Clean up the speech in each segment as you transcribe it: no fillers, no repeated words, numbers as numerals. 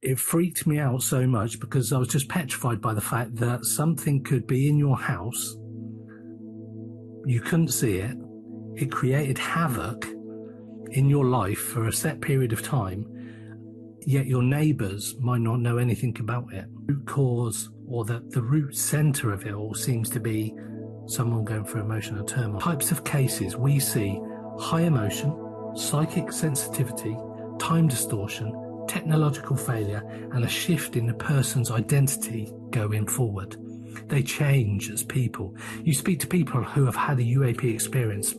it freaked me out so much because I was just petrified by the fact that something could be in your house. You couldn't see it. It created havoc in your life for a set period of time, yet your neighbours might not know anything about it. The root cause, or the root centre of it all, seems to be someone going through emotional turmoil. Types of cases we see: high emotion, psychic sensitivity, time distortion, technological failure, and a shift in the person's identity going forward. They change as people. You speak to people who have had a UAP experience,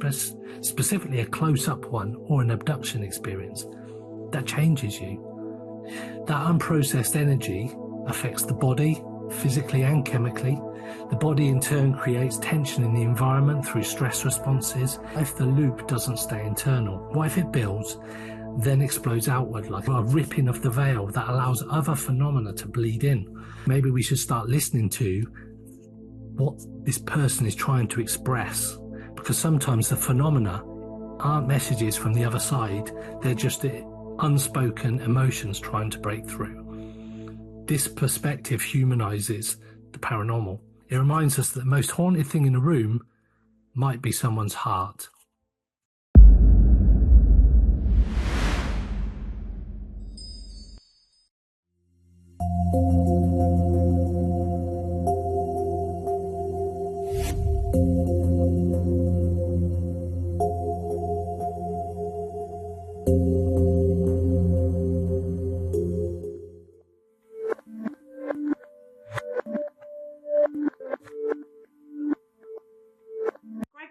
specifically a close-up one or an abduction experience. That changes you. That unprocessed energy affects the body, physically and chemically. The body in turn creates tension in the environment through stress responses. If the loop doesn't stay internal, what if it builds, then explodes outward like a ripping of the veil that allows other phenomena to bleed in? Maybe we should start listening to what this person is trying to express, because sometimes the phenomena aren't messages from the other side, they're just unspoken emotions trying to break through. This perspective humanizes the paranormal. It reminds us that the most haunted thing in a room might be someone's heart.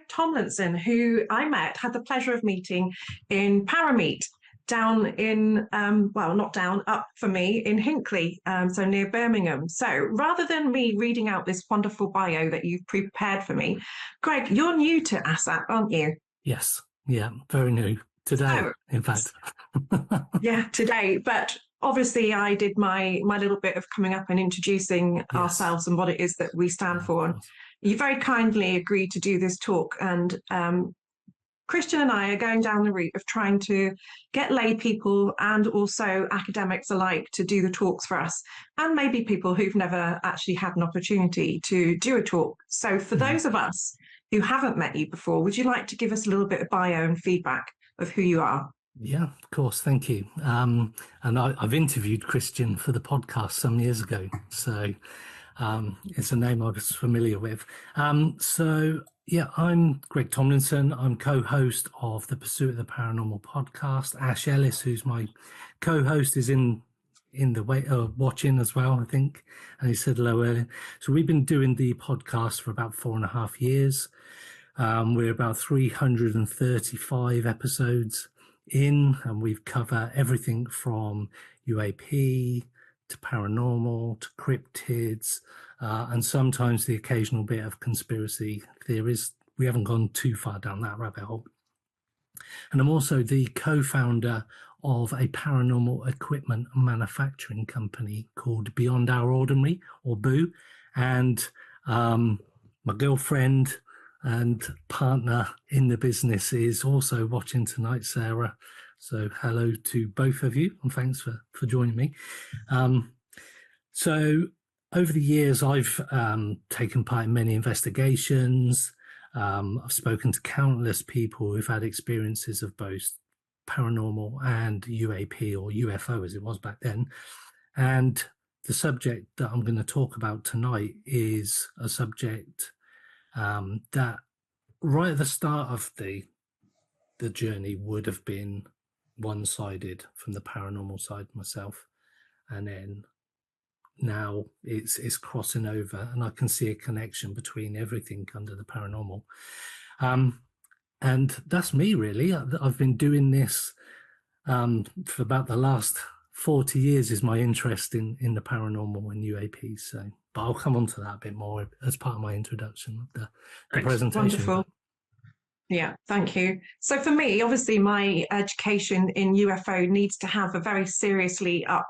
Thomlinson, who I had the pleasure of meeting in Parameet, down in, not down, up for me in Hinckley, so near Birmingham. So rather than me reading out this wonderful bio that you've prepared for me, Greg, you're new to ASSAP, aren't you? Yes, yeah, very new. Today, in fact. Yeah, today. But obviously I did my little bit of coming up and introducing ourselves and what it is that we stand for. And you very kindly agreed to do this talk, and Kristian and I are going down the route of trying to get lay people and also academics alike to do the talks for us, and maybe people who've never actually had an opportunity to do a talk. So for those of us who haven't met you before, would you like to give us a little bit of bio and feedback of who you are? Yeah, of course. Thank you. And I've interviewed Kristian for the podcast some years ago, so it's a name I was familiar with. Yeah, I'm Greg Thomlinson. I'm co-host of the Pursuit of the Paranormal podcast. Ash Ellis, who's my co-host, is in the way watching as well, I think, and he said hello earlier. So we've been doing the podcast for about 4.5 years. We're about 335 episodes in, and we've covered everything from UAP to paranormal to cryptids, and sometimes the occasional bit of conspiracy theories. We haven't gone too far down that rabbit hole. And I'm also the co-founder of a paranormal equipment manufacturing company called Beyond Our Ordinary, or BOO. And my girlfriend and partner in the business is also watching tonight, Sarah. So hello to both of you, and thanks for joining me. So over the years, I've taken part in many investigations. I've spoken to countless people who've had experiences of both paranormal and UAP, or UFO as it was back then. And the subject that I'm going to talk about tonight is a subject that right at the start of the journey would have been one-sided from the paranormal side myself, and then now it's crossing over, and I can see a connection between everything under the paranormal. And that's me, really. I've been doing this for about the last 40 years is my interest in the paranormal and UAPs. So, but I'll come on to that a bit more as part of my introduction of the presentation. Wonderful. Yeah, thank you. So for me, obviously, my education in UFO needs to have a very seriously up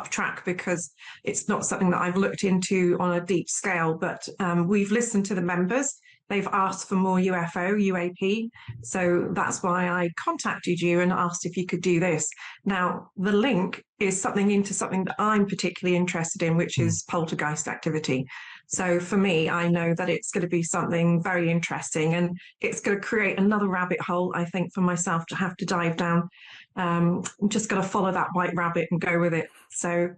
track, because it's not something that I've looked into on a deep scale, but we've listened to the members they've asked for more UFO, UAP. So that's why I contacted you and asked if you could do this. Now, the link is something that I'm particularly interested in, which is poltergeist activity. So for me, I know that it's going to be something very interesting, and it's going to create another rabbit hole, I think, for myself to have to dive down. I'm just going to follow that white rabbit and go with it. So,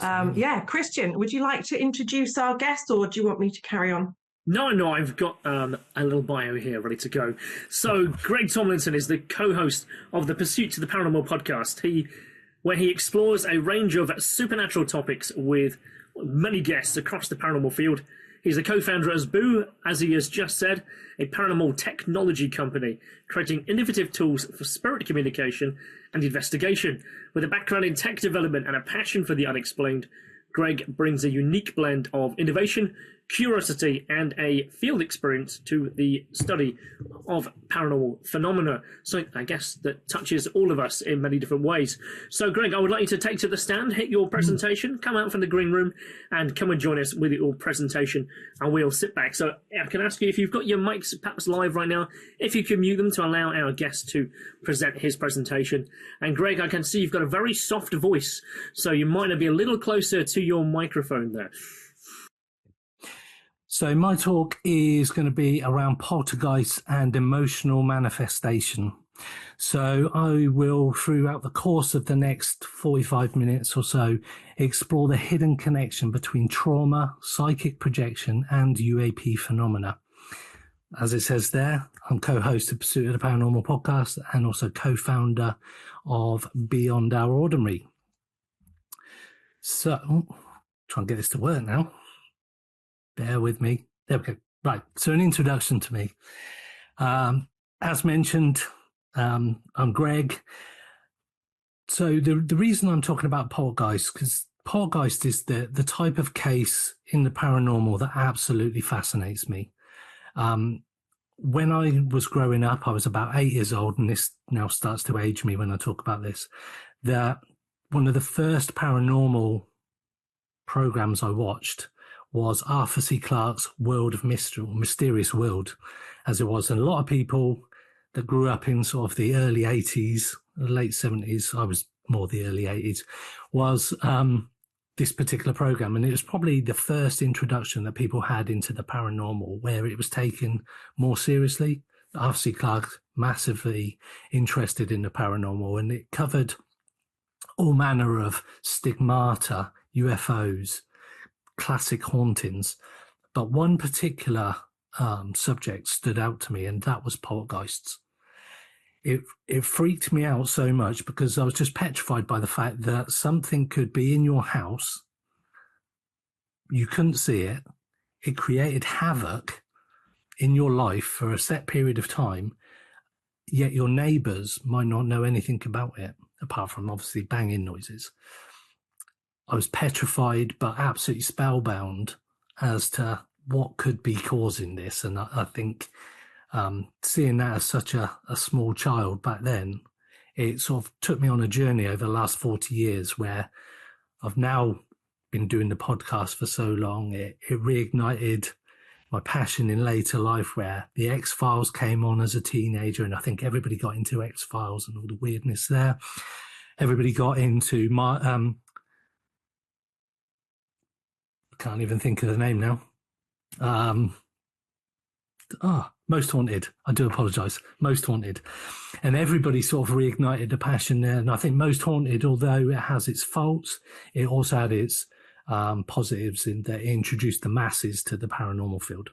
yeah, Kristian, would you like to introduce our guest, or do you want me to carry on? No, I've got a little bio here ready to go. So, Greg Thomlinson is the co-host of the Pursuit to the Paranormal podcast, where he explores a range of supernatural topics with many guests across the paranormal field. He's a co-founder of Boo, as he has just said, a paranormal technology company creating innovative tools for spirit communication and investigation. With a background in tech development and a passion for the unexplained, Greg brings a unique blend of innovation, curiosity, and a field experience to the study of paranormal phenomena. So I guess that touches all of us in many different ways. So, Greg, I would like you to take to the stand, hit your presentation, come out from the green room, and come and join us with your presentation, and we'll sit back. So I can ask you, if you've got your mics perhaps live right now, if you can mute them to allow our guest to present his presentation. And Greg, I can see you've got a very soft voice, so you might be a little closer to your microphone there. So my talk is going to be around poltergeist and emotional manifestation. So I will, throughout the course of the next 45 minutes or so, explore the hidden connection between trauma, psychic projection, and UAP phenomena. As it says there, I'm co-host of Pursuit of the Paranormal podcast and also co-founder of Beyond Our Ordinary. So, try and get this to work now. Bear with me. There we go. Right. So an introduction to me. As mentioned, I'm Greg. So the reason I'm talking about poltergeist, because poltergeist is the type of case in the paranormal that absolutely fascinates me. When I was growing up, I was about 8 years old, and this now starts to age me when I talk about this, that one of the first paranormal programs I watched was Arthur C. Clarke's World of Mystery, or Mysterious World, as it was. And a lot of people that grew up in sort of the early 80s, late 70s, I was more the early 80s, was this particular program. And it was probably the first introduction that people had into the paranormal, where it was taken more seriously. Arthur C. Clarke, massively interested in the paranormal, and it covered all manner of stigmata, UFOs, classic hauntings, but one particular subject stood out to me, and that was poltergeists. It freaked me out so much because I was just petrified by the fact that something could be in your house, you couldn't see it, it created havoc in your life for a set period of time, yet your neighbours might not know anything about it, apart from obviously banging noises. I was petrified, but absolutely spellbound as to what could be causing this. And I think seeing that as such a small child back then, it sort of took me on a journey over the last 40 years where I've now been doing the podcast for so long. It reignited my passion in later life, where the X-Files came on as a teenager, and I think everybody got into X-Files and all the weirdness there. Everybody got into my... can't even think of the name now. Most Haunted. I do apologise. Most Haunted. And everybody sort of reignited the passion there. And I think Most Haunted, although it has its faults, it also had its positives in that it introduced the masses to the paranormal field.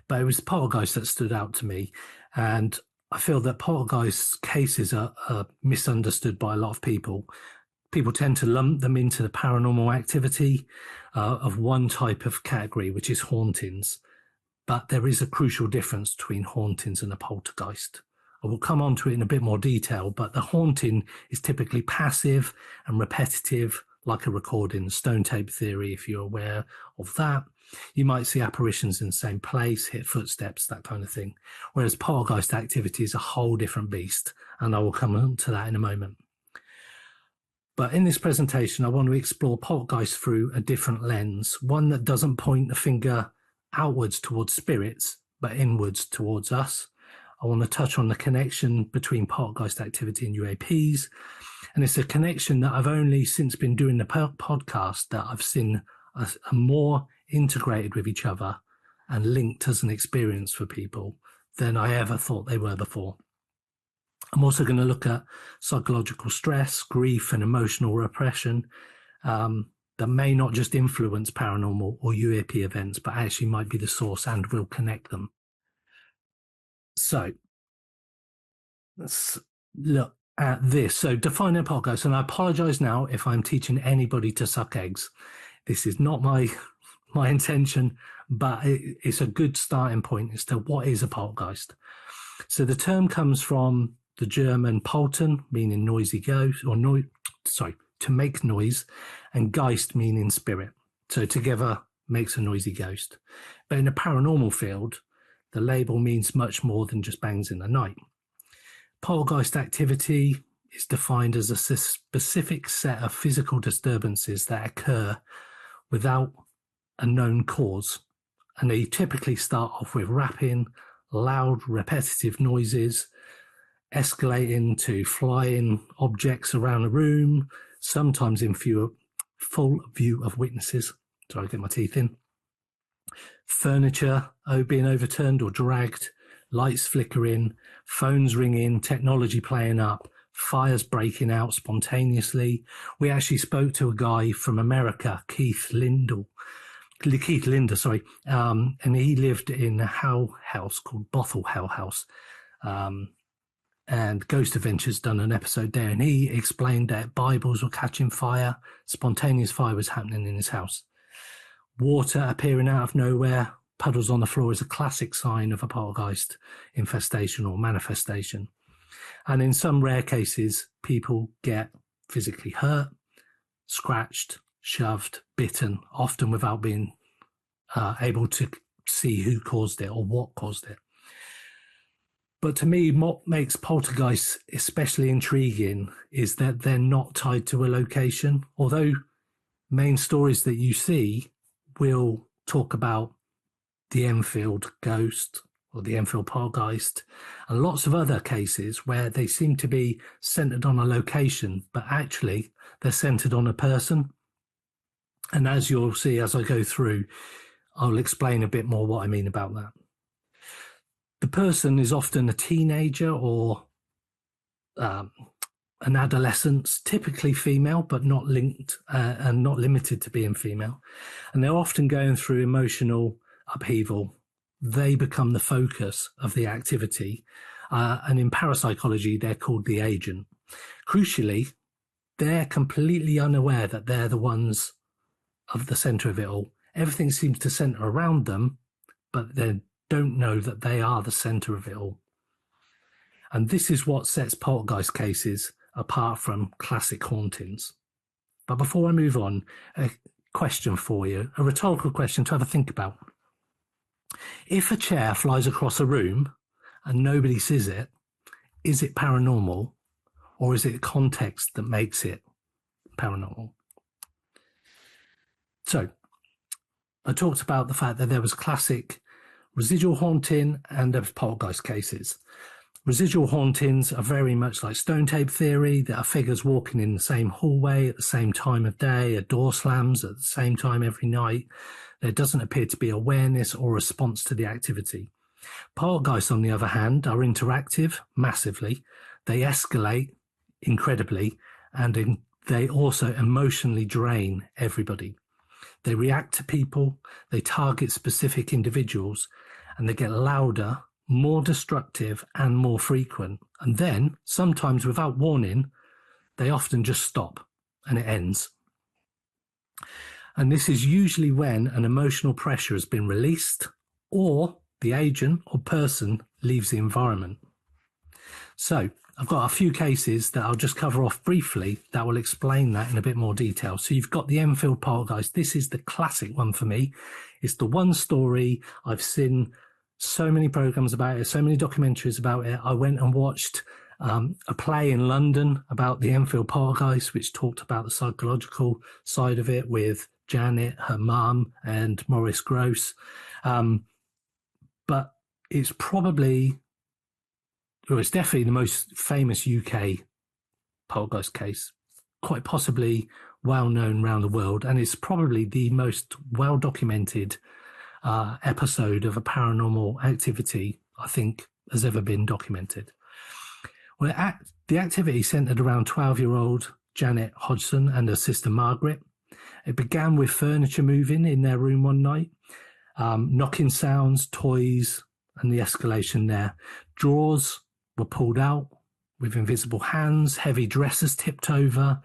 But it was poltergeist that stood out to me. And I feel that poltergeist cases are misunderstood by a lot of people. People tend to lump them into the paranormal activity of one type of category, which is hauntings. But there is a crucial difference between hauntings and a poltergeist. I will come on to it in a bit more detail, but the haunting is typically passive and repetitive, like a recording, stone tape theory, if you're aware of that. You might see apparitions in the same place, hear footsteps, that kind of thing. Whereas poltergeist activity is a whole different beast, and I will come on to that in a moment. But in this presentation, I want to explore poltergeist through a different lens, one that doesn't point the finger outwards towards spirits, but inwards towards us. I want to touch on the connection between poltergeist activity and UAPs. And it's a connection that I've only since been doing the podcast that I've seen are more integrated with each other and linked as an experience for people than I ever thought they were before. I'm also going to look at psychological stress, grief, and emotional repression that may not just influence paranormal or UAP events, but actually might be the source and will connect them. So let's look at this. So define a poltergeist, and I apologize now if I'm teaching anybody to suck eggs. This is not my intention, but it's a good starting point as to what is a poltergeist. So the term comes from the German Poltern, meaning noisy ghost, or to make noise, and Geist meaning spirit. So together makes a noisy ghost. But in the paranormal field, the label means much more than just bangs in the night. Poltergeist activity is defined as a specific set of physical disturbances that occur without a known cause. And they typically start off with rapping, loud, repetitive noises, escalating to flying objects around the room, sometimes in full view of witnesses. Sorry, I get my teeth in. Furniture being overturned or dragged, lights flickering, phones ringing, technology playing up, fires breaking out spontaneously. We actually spoke to a guy from America, Keith Linder, and he lived in a hell house called Bothell Hell House. And Ghost Adventures done an episode there, and he explained that Bibles were catching fire, spontaneous fire was happening in his house. Water appearing out of nowhere, puddles on the floor is a classic sign of a poltergeist infestation or manifestation. And in some rare cases, people get physically hurt, scratched, shoved, bitten, often without being able to see who caused it or what caused it. But to me, what makes poltergeists especially intriguing is that they're not tied to a location. Although main stories that you see will talk about the Enfield ghost or the Enfield poltergeist, and lots of other cases where they seem to be centered on a location, but actually they're centered on a person. And as you'll see as I go through, I'll explain a bit more what I mean about that. The person is often a teenager or an adolescent, typically female, but not linked and not limited to being female. And they're often going through emotional upheaval. They become the focus of the activity. And in parapsychology, they're called the agent. Crucially, they're completely unaware that they're the ones of the center of it all. Everything seems to center around them, but they don't know that they are the center of it all. And this is what sets poltergeist cases apart from classic hauntings. But before I move on, a question for you, a rhetorical question to have a think about. If a chair flies across a room and nobody sees it, is it paranormal, or is it context that makes it paranormal? So I talked about the fact that there was classic residual haunting and there was poltergeist cases. Residual hauntings are very much like stone tape theory. There are figures walking in the same hallway at the same time of day, a door slams at the same time every night. There doesn't appear to be awareness or response to the activity. Poltergeists, on the other hand, are interactive massively. They escalate incredibly, and they also emotionally drain everybody. They react to people, they target specific individuals, and they get louder, more destructive, and more frequent. And then, sometimes without warning, they often just stop and it ends. And this is usually when an emotional pressure has been released or the agent or person leaves the environment. So I've got a few cases that I'll just cover off briefly that will explain that in a bit more detail. So you've got the Enfield Poltergeist. This is the classic one for me. It's the one story. I've seen so many programs about it, so many documentaries about it. I went and watched a play in London about the Enfield Poltergeist, which talked about the psychological side of it with Janet, her mum, and Maurice Grosse. But it's probably, or it's definitely the most famous UK poltergeist case, quite possibly well known around the world, and it's probably the most well documented episode of a paranormal activity I think has ever been documented. Well, the activity centered around 12-year-old Janet Hodgson and her sister Margaret. It began with furniture moving in their room one night, knocking sounds, toys, and the escalation there. Drawers were pulled out with invisible hands, heavy dressers tipped over.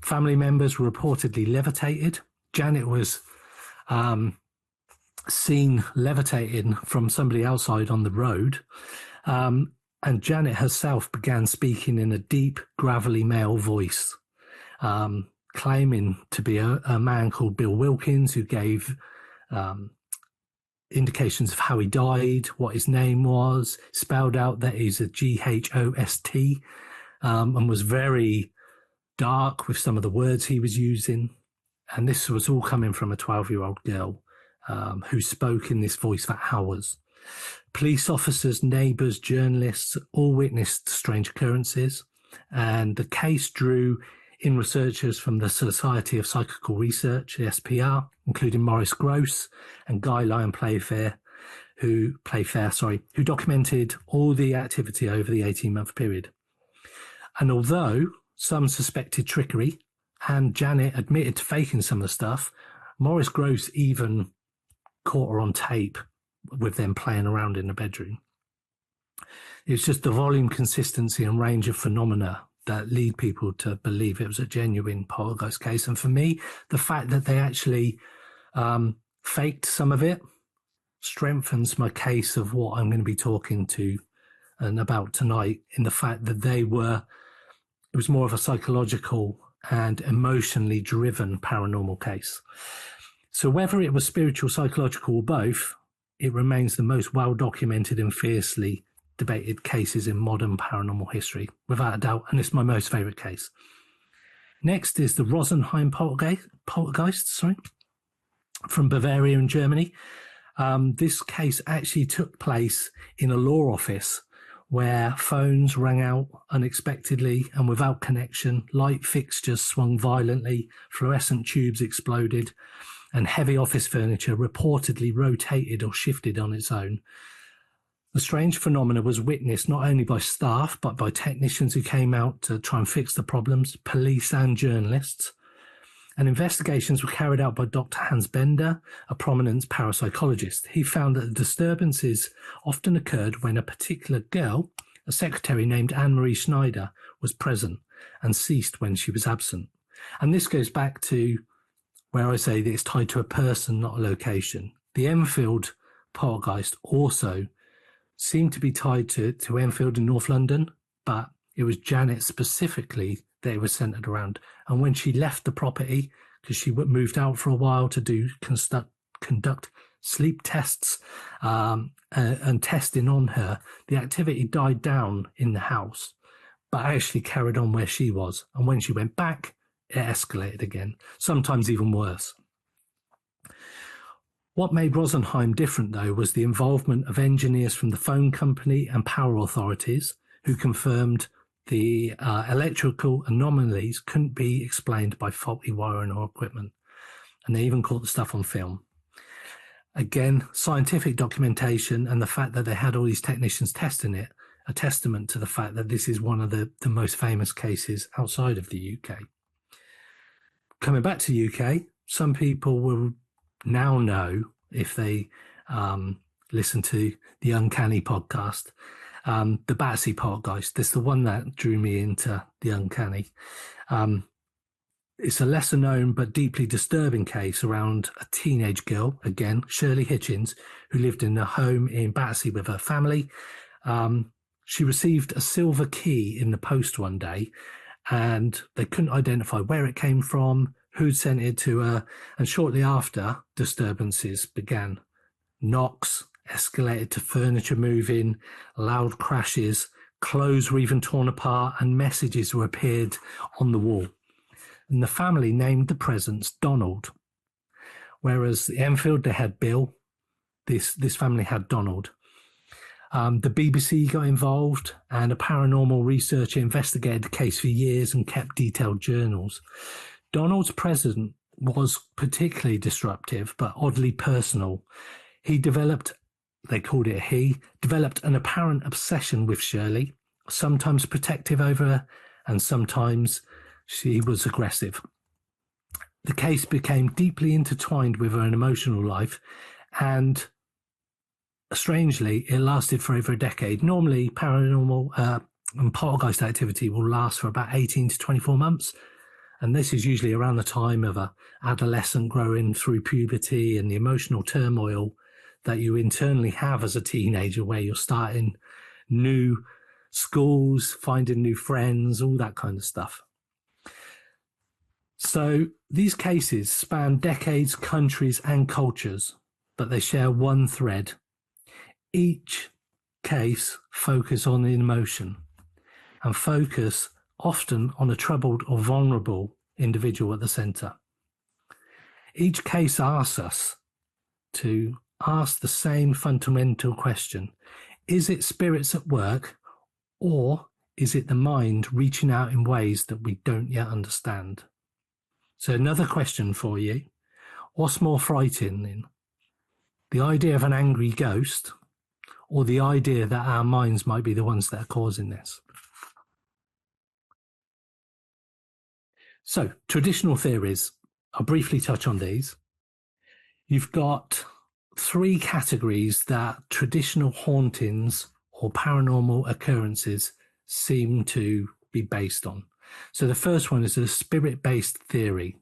Family members were reportedly levitated. Janet was seen levitating from somebody outside on the road. And Janet herself began speaking in a deep, gravelly male voice, claiming to be a man called Bill Wilkins, who gave indications of how he died, what his name was, spelled out that he's a Ghost, and was very dark with some of the words he was using. And this was all coming from a 12-year-old girl who spoke in this voice for hours. Police officers, neighbours, journalists all witnessed strange occurrences, and the case drew in researchers from the Society of Psychical Research, the SPR, including Maurice Grosse and Guy Lyon Playfair, who documented all the activity over the 18-month period. And although some suspected trickery, and Janet admitted to faking some of the stuff, Maurice Grosse even caught her on tape with them playing around in the bedroom. It's just the volume, consistency, and range of phenomena that lead people to believe it was a genuine poltergeist case. And for me, the fact that they actually faked some of it strengthens my case of what I'm going to be talking to and about tonight, in the fact that it was more of a psychological and emotionally driven paranormal case. So whether it was spiritual, psychological, or both, it remains the most well-documented and fiercely debated cases in modern paranormal history, without a doubt, and it's my most favourite case. Next is the Rosenheim Poltergeist, from Bavaria in Germany. This case actually took place in a law office where phones rang out unexpectedly and without connection, light fixtures swung violently, fluorescent tubes exploded, and heavy office furniture reportedly rotated or shifted on its own. The strange phenomena was witnessed not only by staff, but by technicians who came out to try and fix the problems, police and journalists. And investigations were carried out by Dr. Hans Bender, a prominent parapsychologist. He found that the disturbances often occurred when a particular girl, a secretary named Anne-Marie Schneider, was present and ceased when she was absent. And this goes back to where I say that it's tied to a person, not a location. The Enfield poltergeist also seemed to be tied to Enfield in North London, but it was Janet specifically that it was centered around. And when she left the property, because she moved out for a while to conduct sleep tests and testing on her, the activity died down in the house, but actually carried on where she was. And when she went back, it escalated again, sometimes even worse. What made Rosenheim different, though, was the involvement of engineers from the phone company and power authorities who confirmed the electrical anomalies couldn't be explained by faulty wiring or equipment. And they even caught the stuff on film. Again, scientific documentation and the fact that they had all these technicians testing it, a testament to the fact that this is one of the most famous cases outside of the UK. Coming back to the UK, some people will now know, if they listen to the Uncanny podcast, the Battersea Poltergeist. This is the one that drew me into the Uncanny. It's a lesser known but deeply disturbing case around a teenage girl, again, Shirley Hitchens, who lived in a home in Battersea with her family. She received a silver key in the post one day, and they couldn't identify where it came from, who'd sent it to her, and shortly after, disturbances began. Knocks escalated to furniture moving, loud crashes, clothes were even torn apart, and messages were appeared on the wall. And the family named the presence Donald, whereas the Enfield, they had Bill. This family had Donald. The BBC got involved, and a paranormal researcher investigated the case for years and kept detailed journals. Donald's presence was particularly disruptive, but oddly personal. He developed an apparent obsession with Shirley, sometimes protective over her, and sometimes she was aggressive. The case became deeply intertwined with her emotional life, and strangely, it lasted for over a decade. Normally, paranormal and poltergeist activity will last for about 18 to 24 months. And this is usually around the time of an adolescent growing through puberty and the emotional turmoil that you internally have as a teenager, where you're starting new schools, finding new friends, all that kind of stuff. So these cases span decades, countries, and cultures, but they share one thread. Each case focuses on the emotion and focus often on a troubled or vulnerable individual at the center. Each case asks us to ask the same fundamental question. Is it spirits at work, or is it the mind reaching out in ways that we don't yet understand? So another question for you. What's more frightening? The idea of an angry ghost, or the idea that our minds might be the ones that are causing this? So, traditional theories. I'll briefly touch on these. You've got three categories that traditional hauntings or paranormal occurrences seem to be based on. So the first one is a spirit-based theory.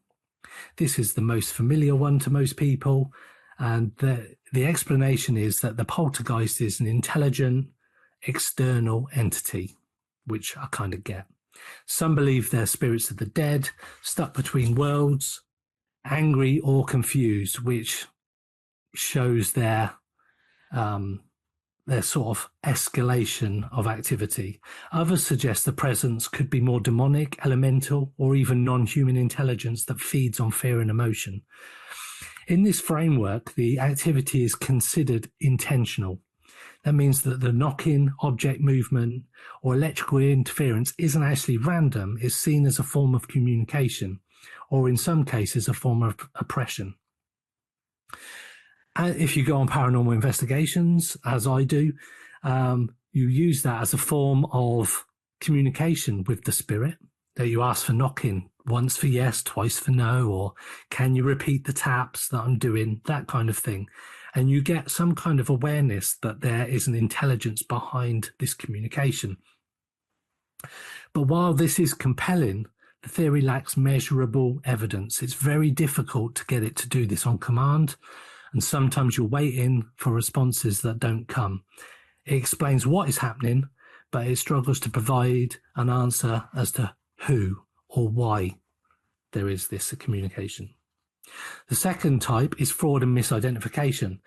This is the most familiar one to most people, and the explanation is that the poltergeist is an intelligent external entity, which I kind of get. Some believe they're spirits of the dead, stuck between worlds, angry or confused, which shows their sort of escalation of activity. Others suggest the presence could be more demonic, elemental, or even non-human intelligence that feeds on fear and emotion. In this framework, the activity is considered intentional. That means that the knock-in, object movement, or electrical interference isn't actually random. It's seen as a form of communication, or in some cases, a form of oppression. And if you go on paranormal investigations, as I do, you use that as a form of communication with the spirit, that you ask for knock-in, once for yes, twice for no, or can you repeat the taps that I'm doing, that kind of thing. And you get some kind of awareness that there is an intelligence behind this communication. But while this is compelling, the theory lacks measurable evidence. It's very difficult to get it to do this on command, and sometimes you're waiting for responses that don't come. It explains what is happening, but it struggles to provide an answer as to who or why there is this communication. The second type is fraud and misidentification.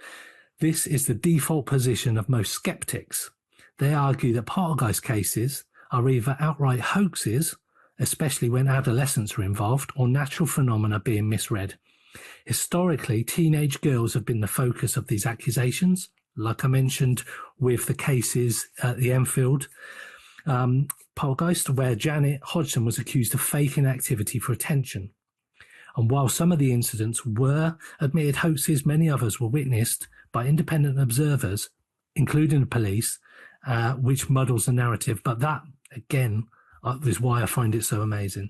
This is the default position of most skeptics. They argue that poltergeist cases are either outright hoaxes, especially when adolescents are involved, or natural phenomena being misread. Historically, teenage girls have been the focus of these accusations, like I mentioned with the cases at the Enfield poltergeist, where Janet Hodgson was accused of faking activity for attention. And while some of the incidents were admitted hoaxes, many others were witnessed by independent observers, including the police, which muddles the narrative. But that, again, is why I find it so amazing.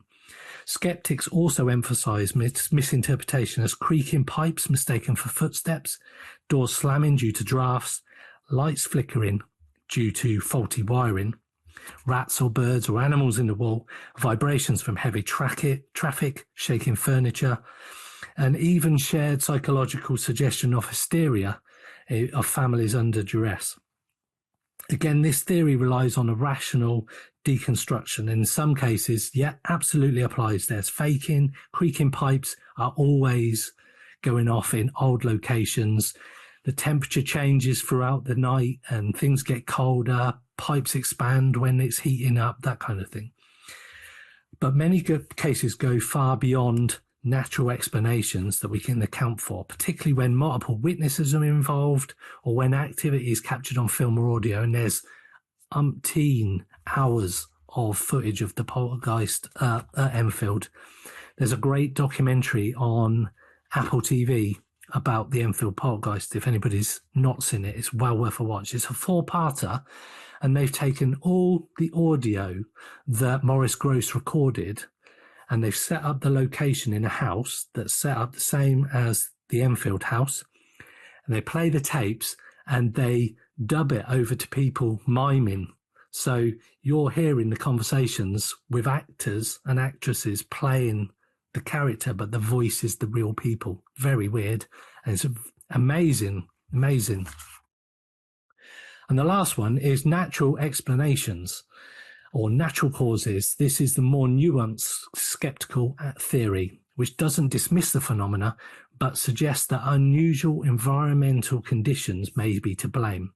Skeptics also emphasize misinterpretation as creaking pipes mistaken for footsteps, doors slamming due to drafts, lights flickering due to faulty wiring, rats or birds or animals in the wall, vibrations from heavy traffic, shaking furniture, and even shared psychological suggestion of hysteria of families under duress. Again, this theory relies on a rational deconstruction. In some cases, absolutely applies. There's faking, creaking pipes are always going off in old locations. The temperature changes throughout the night and things get colder. Pipes expand when it's heating up, that kind of thing. But many cases go far beyond natural explanations that we can account for, particularly when multiple witnesses are involved or when activity is captured on film or audio and there's umpteen hours of footage of the poltergeist at Enfield. There's a great documentary on Apple TV about the Enfield poltergeist. If anybody's not seen it, it's well worth a watch. It's a 4-parter, and they've taken all the audio that Maurice Grosse recorded and they've set up the location in a house that's set up the same as the Enfield house. And they play the tapes and they dub it over to people miming. So you're hearing the conversations with actors and actresses playing the character, but the voice is the real people. Very weird. And it's amazing, amazing. And the last one is natural explanations or natural causes. This is the more nuanced skeptical theory, which doesn't dismiss the phenomena, but suggests that unusual environmental conditions may be to blame.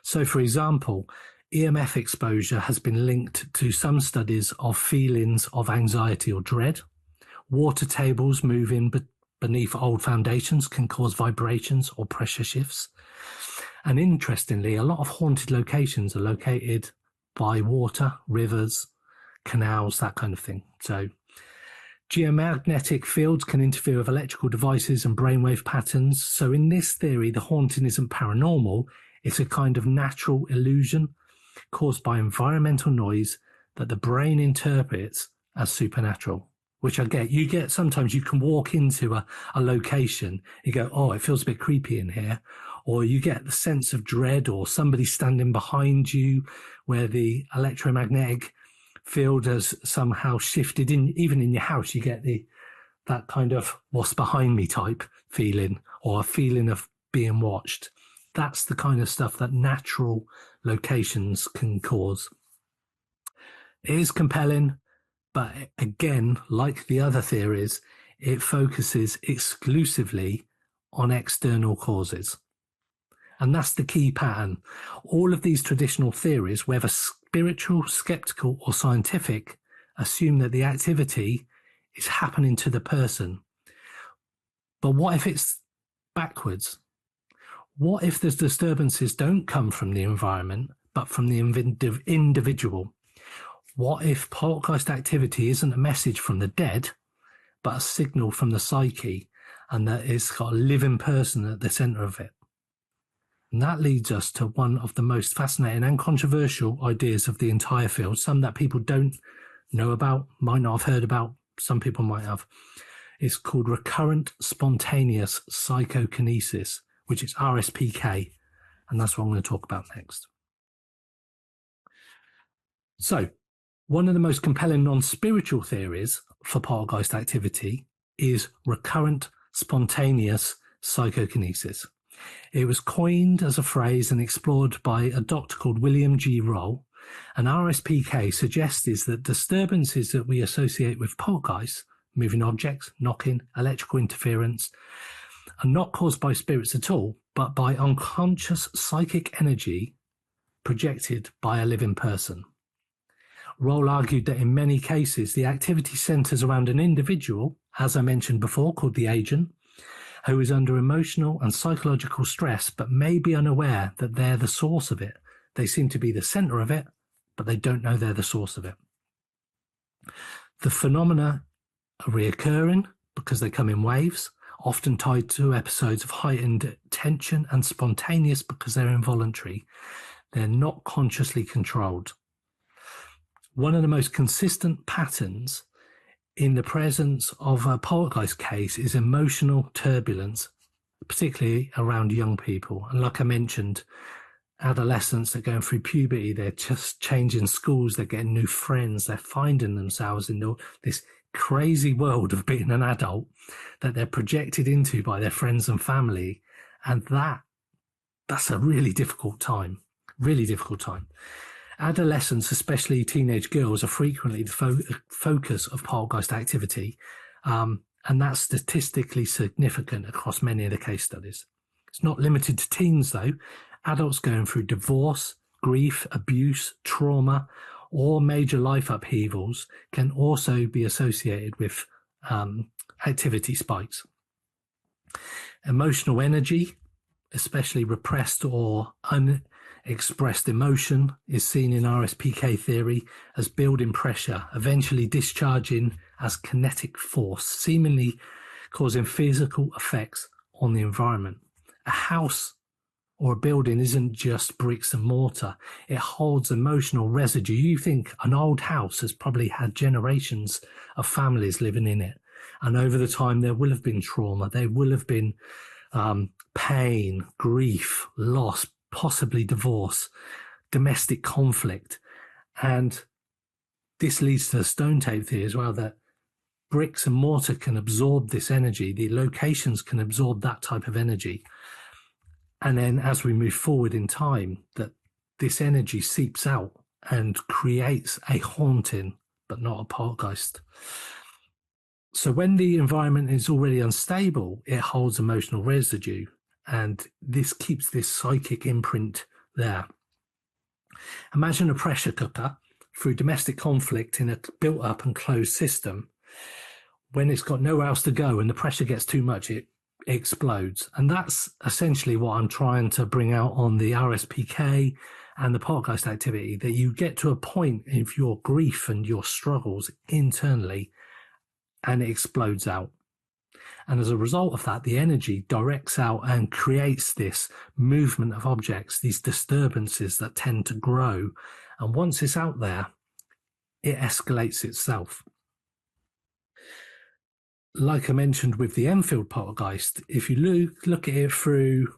So, for example, EMF exposure has been linked to some studies of feelings of anxiety or dread. Water tables moving beneath old foundations can cause vibrations or pressure shifts. And interestingly, a lot of haunted locations are located by water, rivers, canals, that kind of thing. So geomagnetic fields can interfere with electrical devices and brainwave patterns. So in this theory, the haunting isn't paranormal. It's a kind of natural illusion caused by environmental noise that the brain interprets as supernatural, which I get. You get sometimes you can walk into a location, you go, oh, it feels a bit creepy in here. Or you get the sense of dread or somebody standing behind you where the electromagnetic field has somehow shifted in. Even in your house, you get that kind of what's behind me type feeling or a feeling of being watched. That's the kind of stuff that natural locations can cause. It is compelling, but again, like the other theories, it focuses exclusively on external causes. And that's the key pattern. All of these traditional theories, whether spiritual, skeptical, or scientific, assume that the activity is happening to the person. But what if it's backwards? What if the disturbances don't come from the environment, but from the individual? What if poltergeist activity isn't a message from the dead, but a signal from the psyche, and that it's got a living person at the center of it? And that leads us to one of the most fascinating and controversial ideas of the entire field, some that people don't know about, might not have heard about, some people might have. It's called recurrent spontaneous psychokinesis, which is RSPK, and that's what I'm going to talk about next. So, one of the most compelling non-spiritual theories for poltergeist activity is recurrent spontaneous psychokinesis. It was coined as a phrase and explored by a doctor called William G. Roll, and RSPK suggests that disturbances that we associate with poltergeists, moving objects, knocking, electrical interference, are not caused by spirits at all, but by unconscious psychic energy projected by a living person. Roll argued that in many cases, the activity centers around an individual, as I mentioned before, called the agent, who is under emotional and psychological stress, but may be unaware that they're the source of it. They seem to be the center of it, but they don't know they're the source of it. The phenomena are reoccurring because they come in waves, often tied to episodes of heightened tension, and spontaneous because they're involuntary. They're not consciously controlled. One of the most consistent patterns in the presence of a poltergeist case is emotional turbulence, particularly around young people. And like I mentioned, adolescents that are going through puberty, they're just changing schools, they're getting new friends, they're finding themselves in this crazy world of being an adult that they're projected into by their friends and family. And that's a really difficult time, really difficult time. Adolescents, especially teenage girls, are frequently the focus of poltergeist activity, and that's statistically significant across many of the case studies. It's not limited to teens, though. Adults going through divorce, grief, abuse, trauma, or major life upheavals can also be associated with activity spikes. Emotional energy, especially repressed or unexpressed emotion, is seen in RSPK theory as building pressure, eventually discharging as kinetic force, seemingly causing physical effects on the environment. A house or a building isn't just bricks and mortar. It holds emotional residue. You think an old house has probably had generations of families living in it. And over the time, there will have been trauma. There will have been pain, grief, loss, possibly divorce, domestic conflict. And this leads to the stone tape theory as well, that bricks and mortar can absorb this energy. The locations can absorb that type of energy. And then as we move forward in time, that this energy seeps out and creates a haunting, but not a poltergeist. So when the environment is already unstable, it holds emotional residue, and this keeps this psychic imprint there. Imagine a pressure cooker through domestic conflict in a built up and closed system. When it's got nowhere else to go and the pressure gets too much, it explodes. And that's essentially what I'm trying to bring out on the RSPK and the poltergeist activity, that you get to a point of your grief and your struggles internally and it explodes out. And as a result of that, the energy directs out and creates this movement of objects, these disturbances that tend to grow. And once it's out there, it escalates itself. Like I mentioned with the Enfield poltergeist, if you look at it through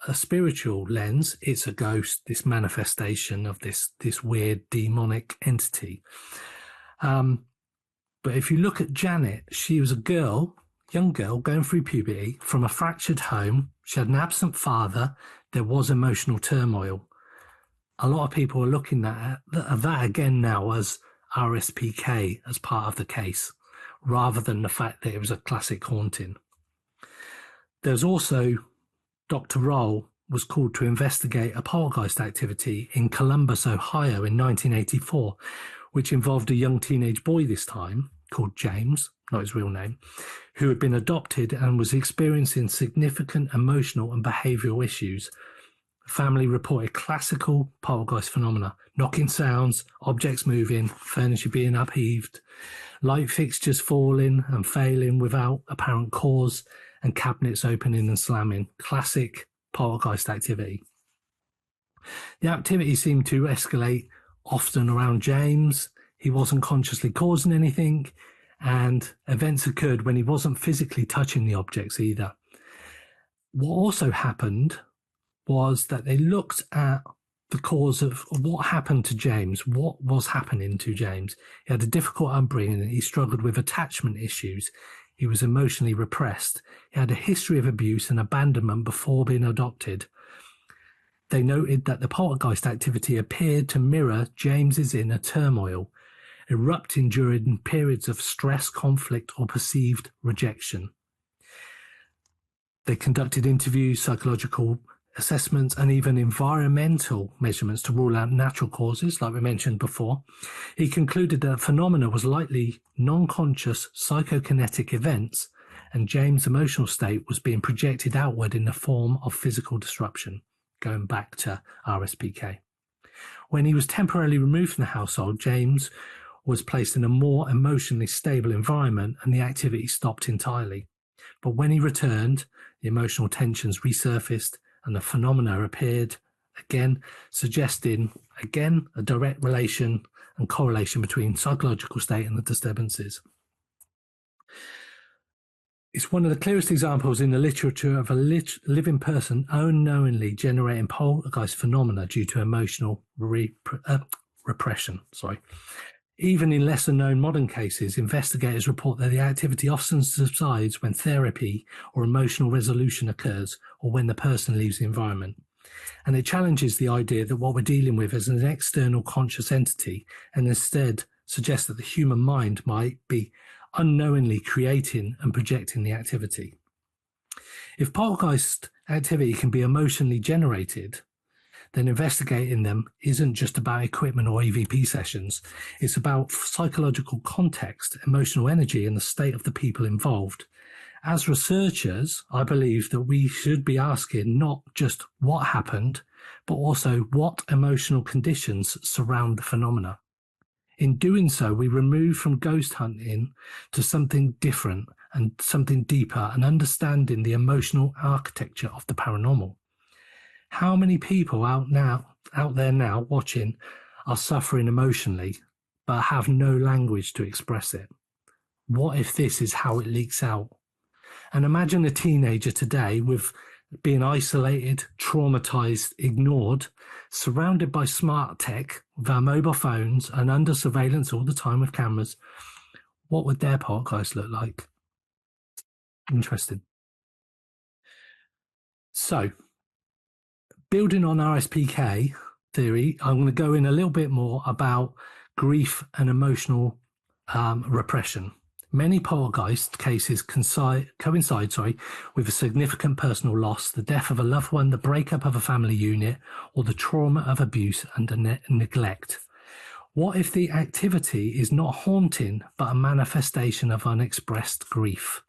a spiritual lens, it's a ghost, this manifestation of this weird demonic entity. But if you look at Janet, she was a young girl going through puberty from a fractured home. She had an absent father. There was emotional turmoil. A lot of people are looking at that again now as RSPK, as part of the case, rather than the fact that it was a classic haunting. There's also Dr. Roll was called to investigate a poltergeist activity in Columbus, Ohio in 1984, which involved a young teenage boy this time, called James, not his real name, who had been adopted and was experiencing significant emotional and behavioural issues. The family reported classical poltergeist phenomena: knocking sounds, objects moving, furniture being upheaved, light fixtures falling and failing without apparent cause, and cabinets opening and slamming. Classic poltergeist activity. The activity seemed to escalate often around James. He wasn't consciously causing anything, and events occurred when he wasn't physically touching the objects either. What also happened was that they looked at the cause of what happened to James, what was happening to James. He had a difficult upbringing and he struggled with attachment issues. He was emotionally repressed. He had a history of abuse and abandonment before being adopted. They noted that the poltergeist activity appeared to mirror James's inner turmoil, erupting during periods of stress, conflict, or perceived rejection. They conducted interviews, psychological assessments, and even environmental measurements to rule out natural causes, like we mentioned before. He concluded that phenomena was likely non-conscious psychokinetic events, and James' emotional state was being projected outward in the form of physical disruption, going back to RSPK. When he was temporarily removed from the household, James was placed in a more emotionally stable environment and the activity stopped entirely. But when he returned, the emotional tensions resurfaced and the phenomena appeared again, suggesting again a direct relation and correlation between psychological state and the disturbances. It's one of the clearest examples in the literature of a living person unknowingly generating poltergeist phenomena due to emotional repression. Even in lesser known modern cases, investigators report that the activity often subsides when therapy or emotional resolution occurs or when the person leaves the environment. And it challenges the idea that what we're dealing with is an external conscious entity, and instead suggests that the human mind might be unknowingly creating and projecting the activity. If poltergeist activity can be emotionally generated, then investigating them isn't just about equipment or EVP sessions. It's about psychological context, emotional energy, and the state of the people involved. As researchers, I believe that we should be asking not just what happened, but also what emotional conditions surround the phenomena. In doing so, we remove from ghost hunting to something different and something deeper, and understanding the emotional architecture of the paranormal. How many people out there now watching are suffering emotionally, but have no language to express it? What if this is how it leaks out? And imagine a teenager today with being isolated, traumatized, ignored, surrounded by smart tech, with our mobile phones and under surveillance all the time with cameras. What would their poltergeist look like? Interesting. So, building on RSPK theory, I'm going to go in a little bit more about grief and emotional repression. Many poltergeist cases coincide with a significant personal loss, the death of a loved one, the breakup of a family unit, or the trauma of abuse and neglect. What if the activity is not haunting, but a manifestation of unexpressed grief?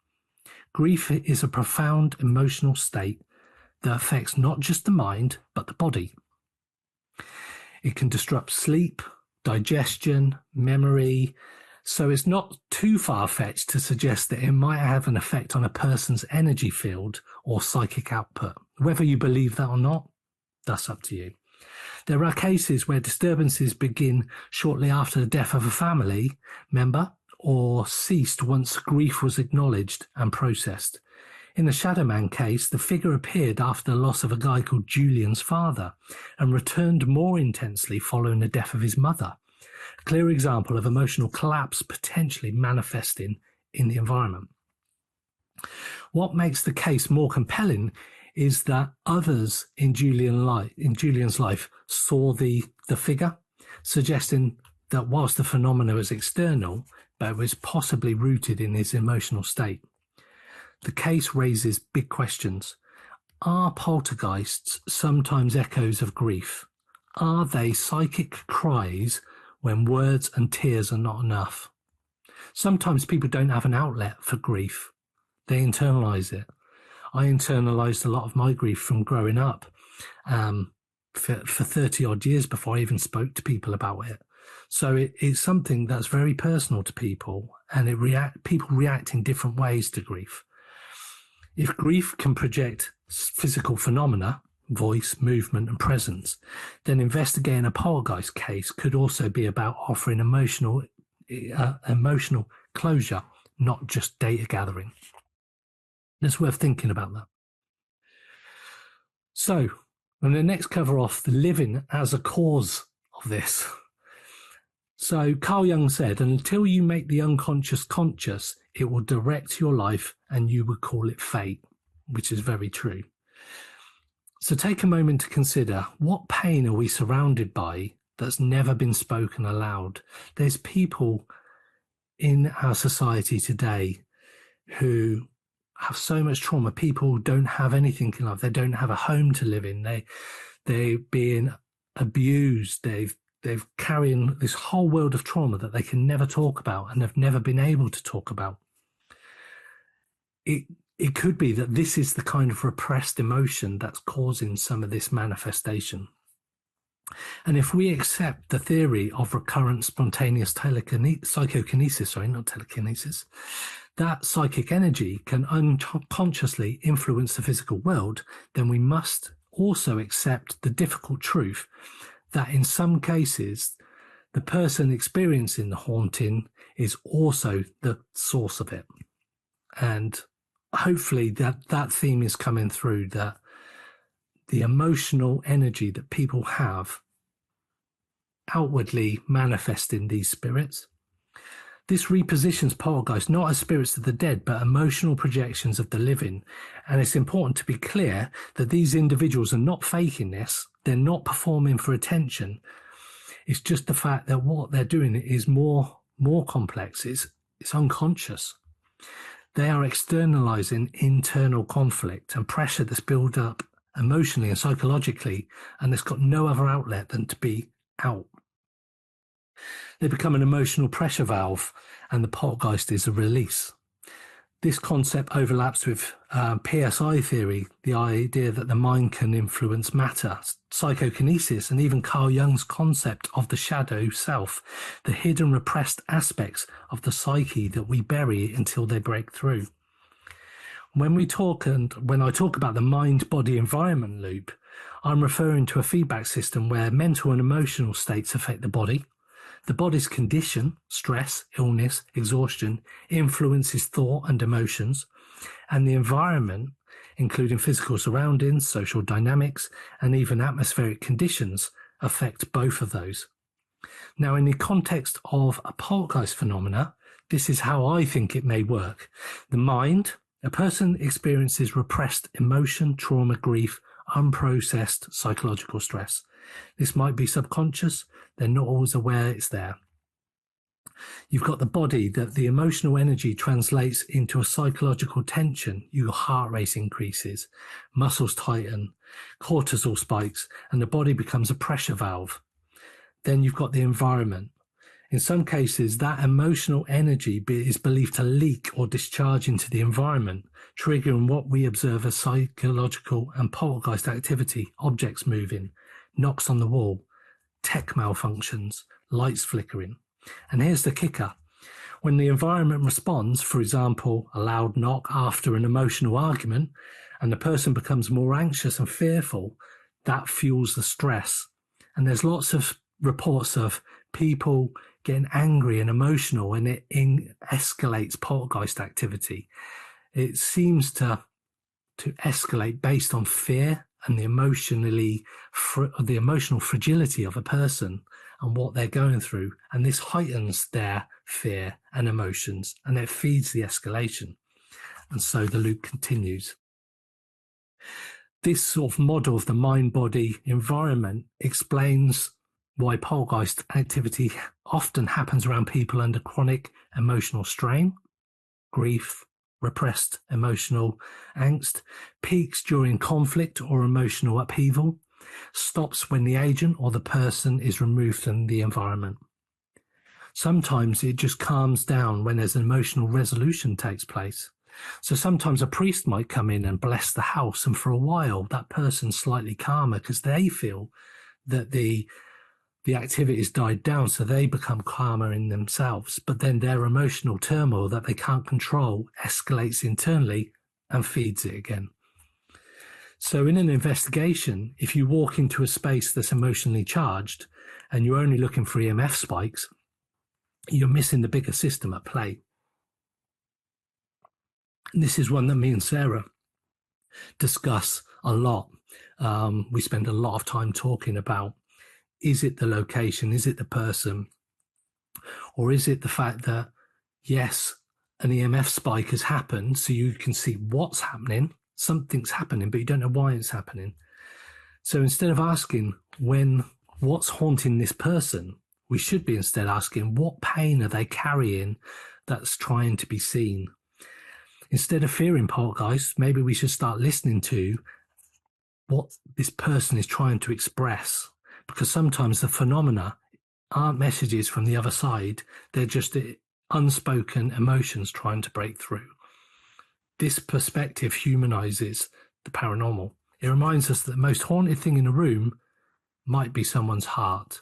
Grief is a profound emotional state that affects not just the mind, but the body. It can disrupt sleep, digestion, memory. So it's not too far-fetched to suggest that it might have an effect on a person's energy field or psychic output. Whether you believe that or not, that's up to you. There are cases where disturbances begin shortly after the death of a family member or ceased once grief was acknowledged and processed. In the Shadow Man case, the figure appeared after the loss of a guy called Julian's father and returned more intensely following the death of his mother. A clear example of emotional collapse potentially manifesting in the environment. What makes the case more compelling is that others in Julian's life saw the figure, suggesting that whilst the phenomena was external, but it was possibly rooted in his emotional state. The case raises big questions. Are poltergeists sometimes echoes of grief? Are they psychic cries when words and tears are not enough? Sometimes people don't have an outlet for grief. They internalize it. I internalized a lot of my grief from growing up for 30 odd years before I even spoke to people about it. So it's something that's very personal to people, and people react in different ways to grief. If grief can project physical phenomena, voice, movement, and presence, then investigating a poltergeist case could also be about offering emotional closure, not just data gathering. It's worth thinking about that. So, I'm going to next cover off the living as a cause of this. So Carl Jung said, until you make the unconscious conscious, it will direct your life, and you would call it fate, which is very true. So take a moment to consider, what pain are we surrounded by that's never been spoken aloud? There's people in our society today who have so much trauma. People don't have anything in life. They don't have a home to live in. They're being abused. They've carrying this whole world of trauma that they can never talk about and have never been able to talk about. It could be that this is the kind of repressed emotion that's causing some of this manifestation. And if we accept the theory of recurrent spontaneous psychokinesis, that psychic energy can unconsciously influence the physical world, then we must also accept the difficult truth that in some cases, the person experiencing the haunting is also the source of it. And hopefully that theme is coming through, that the emotional energy that people have outwardly manifesting these spirits. This repositions poltergeists not as spirits of the dead, but emotional projections of the living. And it's important to be clear that these individuals are not faking this. They're not performing for attention. It's just the fact that what they're doing is more complex. It's unconscious. They are externalizing internal conflict and pressure that's built up emotionally and psychologically, and it's got no other outlet than to be out. They become an emotional pressure valve, and the poltergeist is a release. This concept overlaps with PSI theory, the idea that the mind can influence matter, psychokinesis, and even Carl Jung's concept of the shadow self, the hidden repressed aspects of the psyche that we bury until they break through. When I talk about the mind-body environment loop, I'm referring to a feedback system where mental and emotional states affect the body. The body's condition, stress, illness, exhaustion, influences thought and emotions, and the environment, including physical surroundings, social dynamics, and even atmospheric conditions, affect both of those. Now, in the context of a poltergeist phenomena, this is how I think it may work. The mind, a person experiences repressed emotion, trauma, grief, unprocessed psychological stress. This might be subconscious. They're not always aware it's there. You've got the body, that the emotional energy translates into a psychological tension. Your heart rate increases, muscles tighten, cortisol spikes, and the body becomes a pressure valve. Then you've got the environment. In some cases, that emotional energy is believed to leak or discharge into the environment, triggering what we observe as psychological and poltergeist activity, objects moving, knocks on the wall, tech malfunctions, lights flickering. And here's the kicker. When the environment responds, for example, a loud knock after an emotional argument, and the person becomes more anxious and fearful, that fuels the stress. And there's lots of reports of people getting angry and emotional, and it escalates poltergeist activity. It seems to escalate based on fear and the emotional fragility of a person and what they're going through. And this heightens their fear and emotions, and it feeds the escalation. And so the loop continues. This sort of model of the mind-body environment explains why poltergeist activity often happens around people under chronic emotional strain, grief, repressed emotional angst, peaks during conflict or emotional upheaval, stops when the agent or the person is removed from the environment. Sometimes it just calms down when there's an emotional resolution takes place. So sometimes a priest might come in and bless the house, and for a while that person's slightly calmer because they feel that the activities died down, so they become calmer in themselves. But then their emotional turmoil that they can't control escalates internally and feeds it again. So in an investigation, if you walk into a space that's emotionally charged and you're only looking for EMF spikes, you're missing the bigger system at play. And this is one that me and Sarah discuss a lot. We spend a lot of time talking about, is it the location? Is it the person? Or is it the fact that, yes, an EMF spike has happened, so you can see what's happening, something's happening, but you don't know why it's happening. So instead of asking what's haunting this person, we should be instead asking, what pain are they carrying that's trying to be seen? Instead of fearing poltergeists, maybe we should start listening to what this person is trying to express. Because sometimes the phenomena aren't messages from the other side. They're just unspoken emotions trying to break through. This perspective humanizes the paranormal. It reminds us that the most haunted thing in a room might be someone's heart.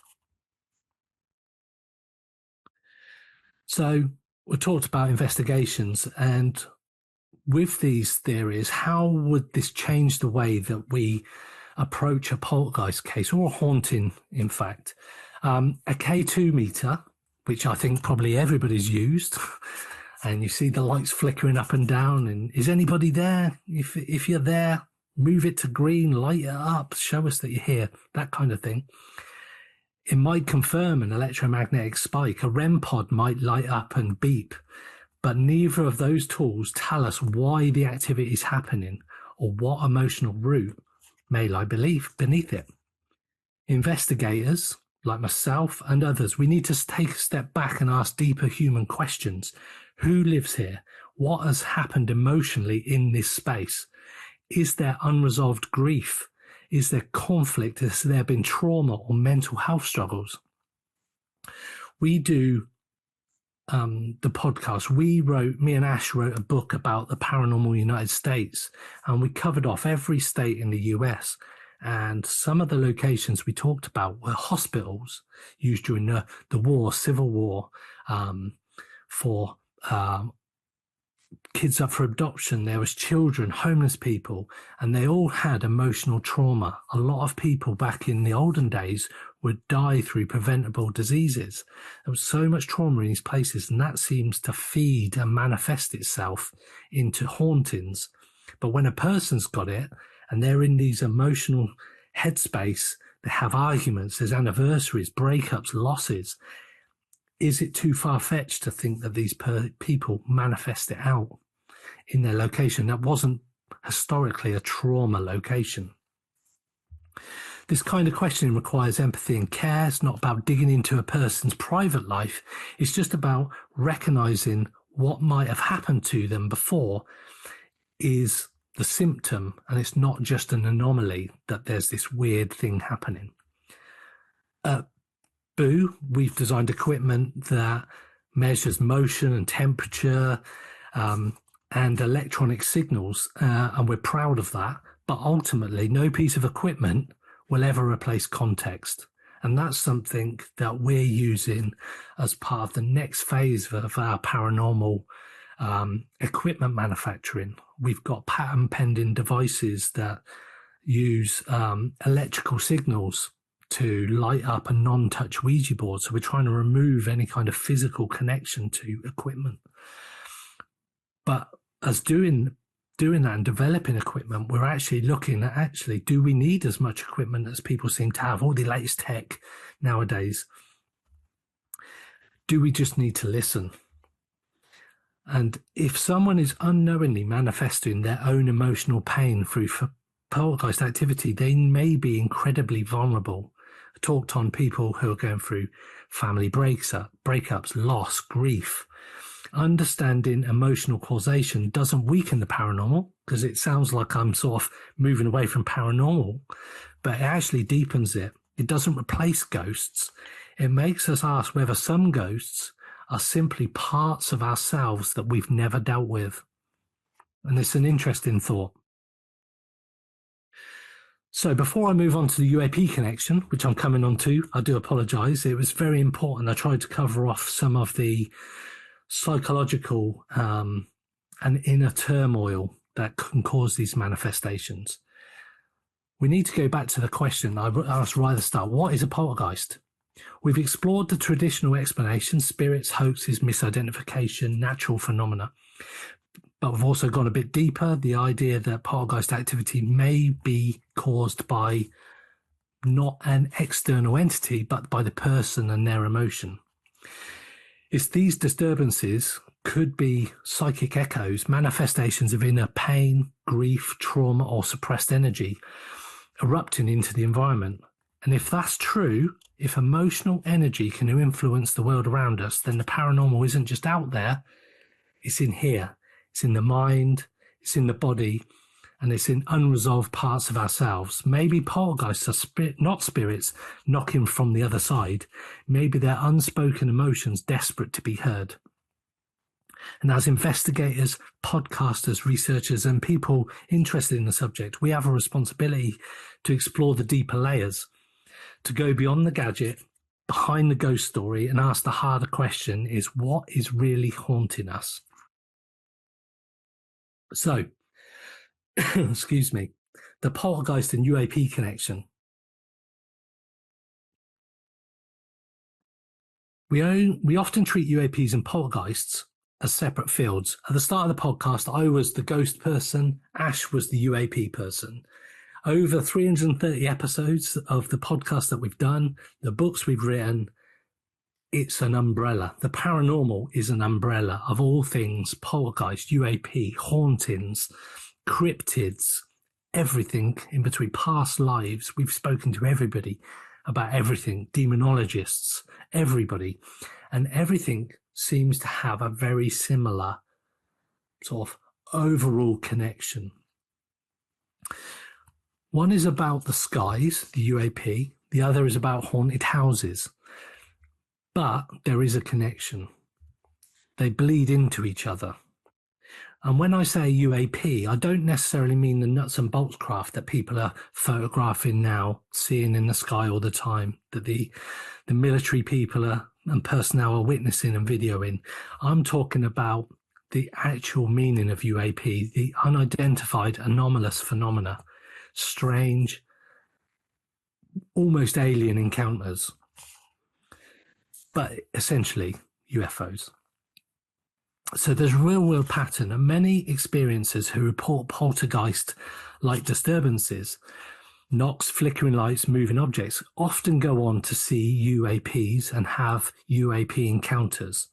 So we talked about investigations, and with these theories, how would this change the way that we approach a poltergeist case, or a haunting, in fact? A K2 meter, which I think probably everybody's used, and you see the lights flickering up and down, and is anybody there? If you're there, move it to green, light it up, show us that you're here, that kind of thing. It might confirm an electromagnetic spike. A REM pod might light up and beep, but neither of those tools tell us why the activity is happening or what emotional root may lie beneath it. Investigators, like myself and others, we need to take a step back and ask deeper human questions. Who lives here? What has happened emotionally in this space? Is there unresolved grief? Is there conflict? Has there been trauma or mental health struggles? We do the podcast, me and Ash wrote a book about the paranormal United States, and we covered off every state in the US. And some of the locations we talked about were hospitals used during the war, Civil War, for kids up for adoption. There was children, homeless people, and they all had emotional trauma. A lot of people back in the olden days would die through preventable diseases. There was so much trauma in these places, and that seems to feed and manifest itself into hauntings. But when a person's got it and they're in these emotional headspace, they have arguments, there's anniversaries, breakups, losses. Is it too far-fetched to think that these people manifest it out in their location that wasn't historically a trauma location? This kind of questioning requires empathy and care. It's not about digging into a person's private life. It's just about recognizing what might have happened to them before is the symptom, and it's not just an anomaly that there's this weird thing happening. Boo, we've designed equipment that measures motion and temperature and electronic signals, and we're proud of that. But ultimately, no piece of equipment will ever replace context. And that's something that we're using as part of the next phase of our paranormal equipment manufacturing. We've got patent pending devices that use electrical signals to light up a non-touch Ouija board. So we're trying to remove any kind of physical connection to equipment. But as doing that and developing equipment, we're actually looking at do we need as much equipment as people seem to have, all the latest tech nowadays? Do we just need to listen? And if someone is unknowingly manifesting their own emotional pain through poltergeist activity, they may be incredibly vulnerable. I talked on people who are going through family breakups, loss, grief. Understanding emotional causation doesn't weaken the paranormal, because it sounds like I'm sort of moving away from paranormal, but it actually deepens it. It doesn't replace ghosts. It makes us ask whether some ghosts are simply parts of ourselves that we've never dealt with. And it's an interesting thought. So before I move on to the UAP connection, which I'm coming on to, I do apologize. It was very important. I tried to cover off some of the psychological and inner turmoil that can cause these manifestations. We need to go back to the question I asked right at the start. What is a poltergeist? We've explored the traditional explanation, spirits, hoaxes, misidentification, natural phenomena. But we've also gone a bit deeper, the idea that poltergeist activity may be caused by not an external entity, but by the person and their emotion. It's these disturbances could be psychic echoes, manifestations of inner pain, grief, trauma, or suppressed energy erupting into the environment. And if that's true, if emotional energy can influence the world around us, then the paranormal isn't just out there, it's in here. It's in the mind, it's in the body, and it's in unresolved parts of ourselves. Maybe poltergeists are not spirits knocking from the other side. Maybe they're unspoken emotions desperate to be heard. And as investigators, podcasters, researchers, and people interested in the subject, we have a responsibility to explore the deeper layers, to go beyond the gadget, behind the ghost story, and ask the harder question is, what is really haunting us? So, excuse me, the poltergeist and UAP connection. We often treat UAPs and poltergeists as separate fields. At the start of the podcast, I was the ghost person, Ash was the UAP person. Over 330 episodes of the podcast that we've done, the books we've written, it's an umbrella. The paranormal is an umbrella of all things poltergeist, UAP, hauntings, cryptids, everything in between, past lives. We've spoken to everybody about everything, demonologists, everybody. And everything seems to have a very similar sort of overall connection. One is about the skies, the UAP. The other is about haunted houses. But there is a connection. they bleed into each other. And when I say UAP, I don't necessarily mean the nuts and bolts craft that people are photographing now, seeing in the sky all the time, that the military people and personnel are witnessing and videoing. I'm talking about the actual meaning of UAP, the unidentified anomalous phenomena, strange, almost alien encounters, but essentially UFOs. So there's a real pattern, and many experiencers who report poltergeist-like disturbances, knocks, flickering lights, moving objects, often go on to see UAPs and have UAP encounters.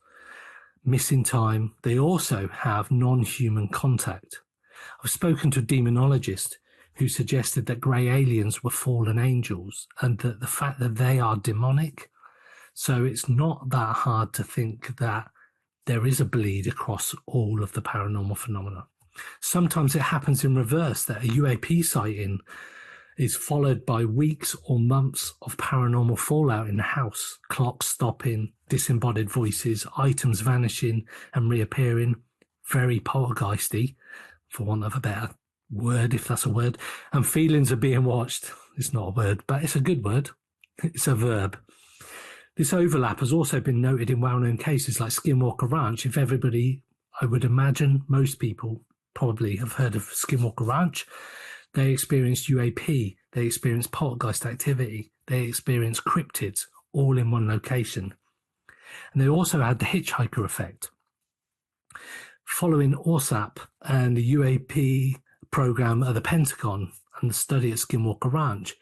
Missing time. They also have non-human contact. I've spoken to a demonologist who suggested that grey aliens were fallen angels and that the fact that they are demonic. So it's not that hard to think that there is a bleed across all of the paranormal phenomena. Sometimes it happens in reverse, that a UAP sighting is followed by weeks or months of paranormal fallout in the house, clocks stopping, disembodied voices, items vanishing and reappearing, very poltergeisty, for want of a better word, if that's a word, and feelings are being watched. It's not a word, but it's a good word. It's a verb. This overlap has also been noted in well-known cases like Skinwalker Ranch. If everybody, I would imagine most people probably have heard of Skinwalker Ranch. They experienced UAP, they experienced poltergeist activity, they experienced cryptids, all in one location. And they also had the hitchhiker effect. Following ASSAP and the UAP program at the Pentagon and the study at Skinwalker Ranch,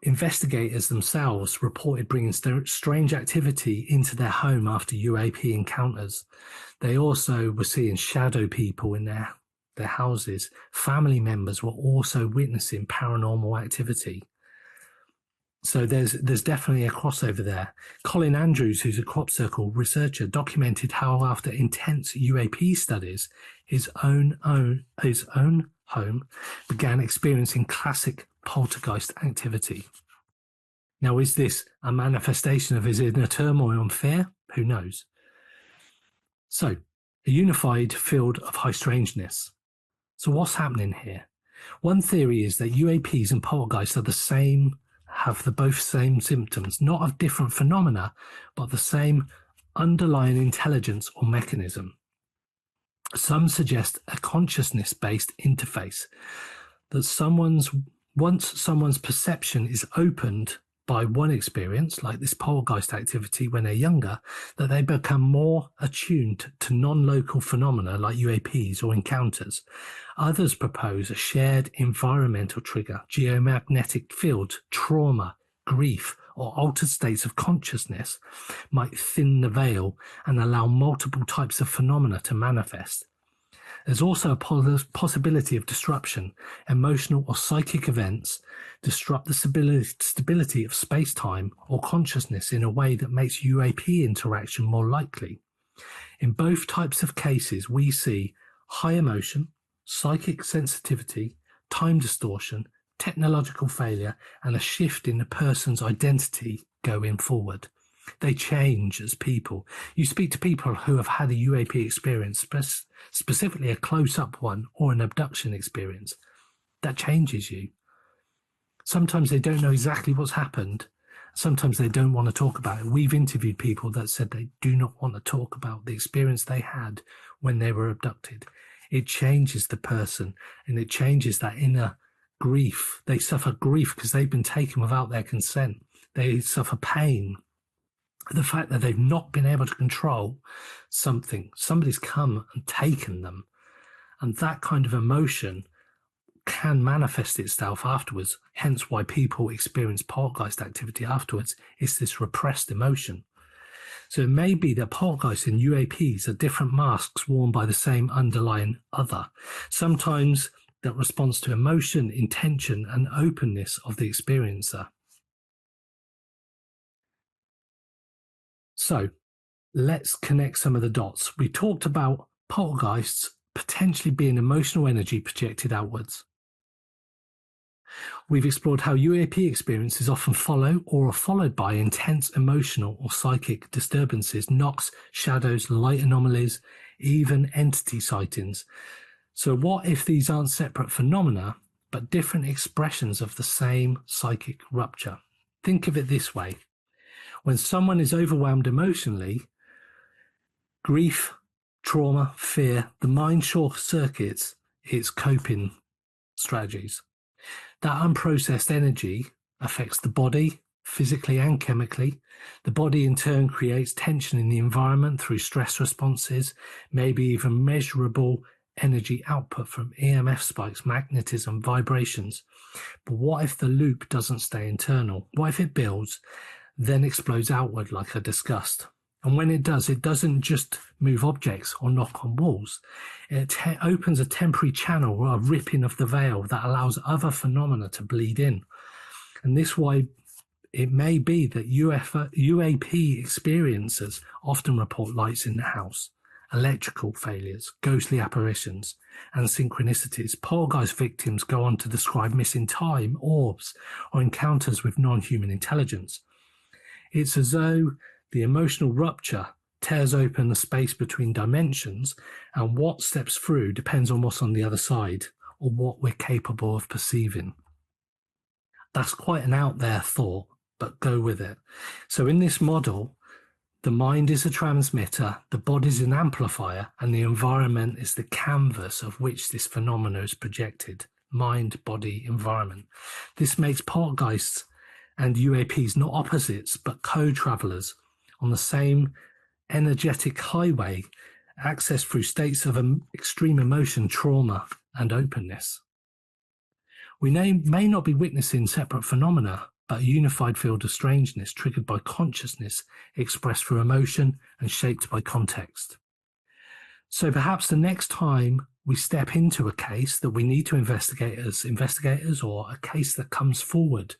investigators themselves reported bringing strange activity into their home after UAP encounters. They also were seeing shadow people in their houses. Family members were also witnessing paranormal activity. So there's definitely a crossover there. Colin Andrews, who's a crop circle researcher, documented how after intense UAP studies, his own home began experiencing classic poltergeist activity. Now, is this a manifestation of his inner turmoil and fear? Who knows? So, a unified field of high strangeness. So what's happening here? One theory is that UAPs and poltergeists are the same, have the both same symptoms, not of different phenomena, but the same underlying intelligence or mechanism. Some suggest a consciousness-based interface, that once someone's perception is opened by one experience, like this poltergeist activity when they're younger, that they become more attuned to non-local phenomena like UAPs or encounters. Others propose a shared environmental trigger, geomagnetic field, trauma, grief, or altered states of consciousness might thin the veil and allow multiple types of phenomena to manifest. There's also a possibility of disruption. Emotional or psychic events disrupt the stability of space-time or consciousness in a way that makes UAP interaction more likely. In both types of cases, we see high emotion, psychic sensitivity, time distortion, technological failure, and a shift in the person's identity going forward. They change as people. You speak to people who have had a UAP experience, specifically a close-up one or an abduction experience. That changes you. Sometimes they don't know exactly what's happened. Sometimes they don't want to talk about it. We've interviewed people that said they do not want to talk about the experience they had when they were abducted. It changes the person, and it changes that inner grief. They suffer grief because they've been taken without their consent. They suffer pain. The fact that they've not been able to control something. Somebody's come and taken them. And that kind of emotion can manifest itself afterwards, hence why people experience poltergeist activity afterwards. It's this repressed emotion. So it may be that poltergeists and UAPs are different masks worn by the same underlying other. Sometimes that responds to emotion, intention, and openness of the experiencer. So let's connect some of the dots. We talked about poltergeists potentially being emotional energy projected outwards. We've explored how UAP experiences often follow or are followed by intense emotional or psychic disturbances, knocks, shadows, light anomalies, even entity sightings. So what if these aren't separate phenomena, but different expressions of the same psychic rupture? Think of it this way. When someone is overwhelmed emotionally, grief, trauma, fear, the mind short circuits its coping strategies. That unprocessed energy affects the body physically and chemically. The body in turn creates tension in the environment through stress responses, maybe even measurable energy output from EMF spikes, magnetism, vibrations. But what if the loop doesn't stay internal? What if it builds, then explodes outward like I discussed? And when it does, it doesn't just move objects or knock on walls. It opens a temporary channel or a ripping of the veil that allows other phenomena to bleed in. And this why it may be that UAP experiencers often report lights in the house, electrical failures, ghostly apparitions, and synchronicities. Poltergeist victims go on to describe missing time, orbs, or encounters with non-human intelligence. It's as though the emotional rupture tears open the space between dimensions, and what steps through depends on what's on the other side or what we're capable of perceiving. That's quite an out there thought, but go with it. So in this model, the mind is a transmitter, the body is an amplifier, and the environment is the canvas of which this phenomena is projected. Mind, body, environment. This makes poltergeists and UAPs not opposites, but co-travelers on the same energetic highway, accessed through states of extreme emotion, trauma, and openness. We may not be witnessing separate phenomena, but a unified field of strangeness triggered by consciousness, expressed through emotion and shaped by context. So perhaps the next time we step into a case that we need to investigate as investigators, or a case that comes forward,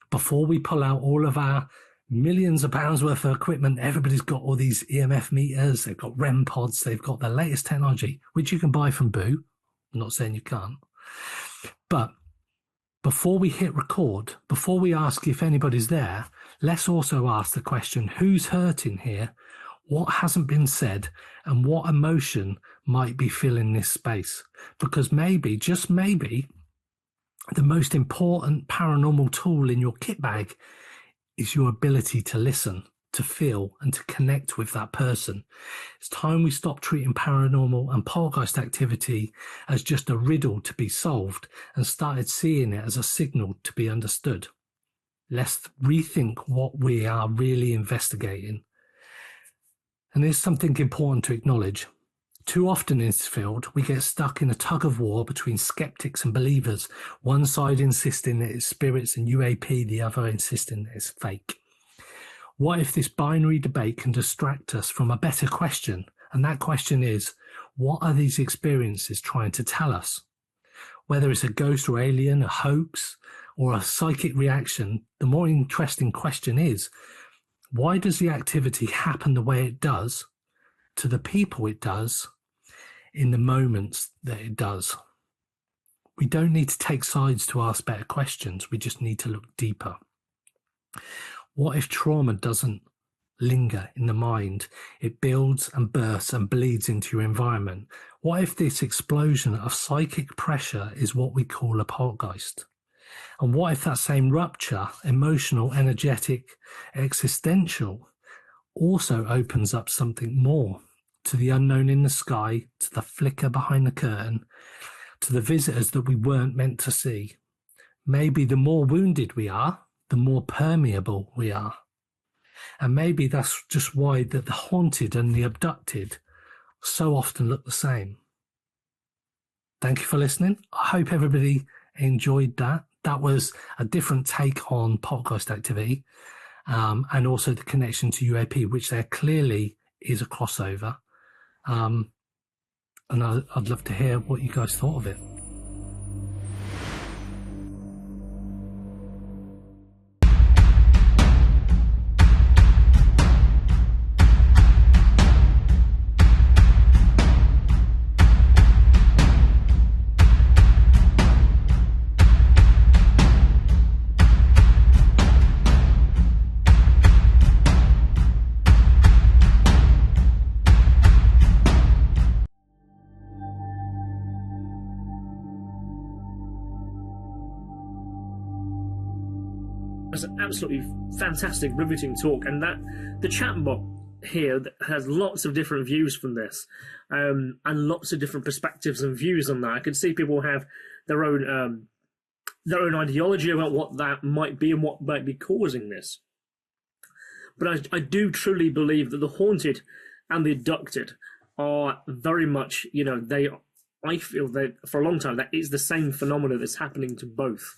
before we pull out all of our millions of pounds worth of equipment, everybody's got all these EMF meters, they've got REM pods, they've got the latest technology, which you can buy from Boo. I'm not saying you can't. But before we hit record, before we ask if anybody's there, let's also ask the question, who's hurting here? What hasn't been said? And what emotion might be filling this space? Because maybe, just maybe, the most important paranormal tool in your kit bag is your ability to listen, to feel, and to connect with that person. It's time we stop treating paranormal and poltergeist activity as just a riddle to be solved and started seeing it as a signal to be understood. Let's rethink what we are really investigating. And there's something important to acknowledge. Too often in this field, we get stuck in a tug of war between skeptics and believers, one side insisting that it's spirits and UAP, the other insisting that it's fake. What if this binary debate can distract us from a better question? And that question is, what are these experiences trying to tell us? Whether it's a ghost or alien, a hoax, or a psychic reaction, the more interesting question is, why does the activity happen the way it does, to the people it does, in the moments that it does? We don't need to take sides to ask better questions. We just need to look deeper. What if trauma doesn't linger in the mind? It builds and bursts and bleeds into your environment. What if this explosion of psychic pressure is what we call a poltergeist? And what if that same rupture, emotional, energetic, existential, also opens up something more? To the unknown in the sky, to the flicker behind the curtain, to the visitors that we weren't meant to see. Maybe the more wounded we are, the more permeable we are. And maybe that's just why that the haunted and the abducted so often look the same. Thank you for listening. I hope everybody enjoyed that. That was a different take on poltergeist activity, and also the connection to UAP, which there clearly is a crossover. And I'd love to hear what you guys thought of it. That's an absolutely fantastic, riveting talk, and that the chat bot here has lots of different views from this, and lots of different perspectives and views on that. I can see people have their own ideology about what that might be and what might be causing this. But I do truly believe that the haunted and the abducted are very much, I feel that for a long time that is the same phenomena that's happening to both.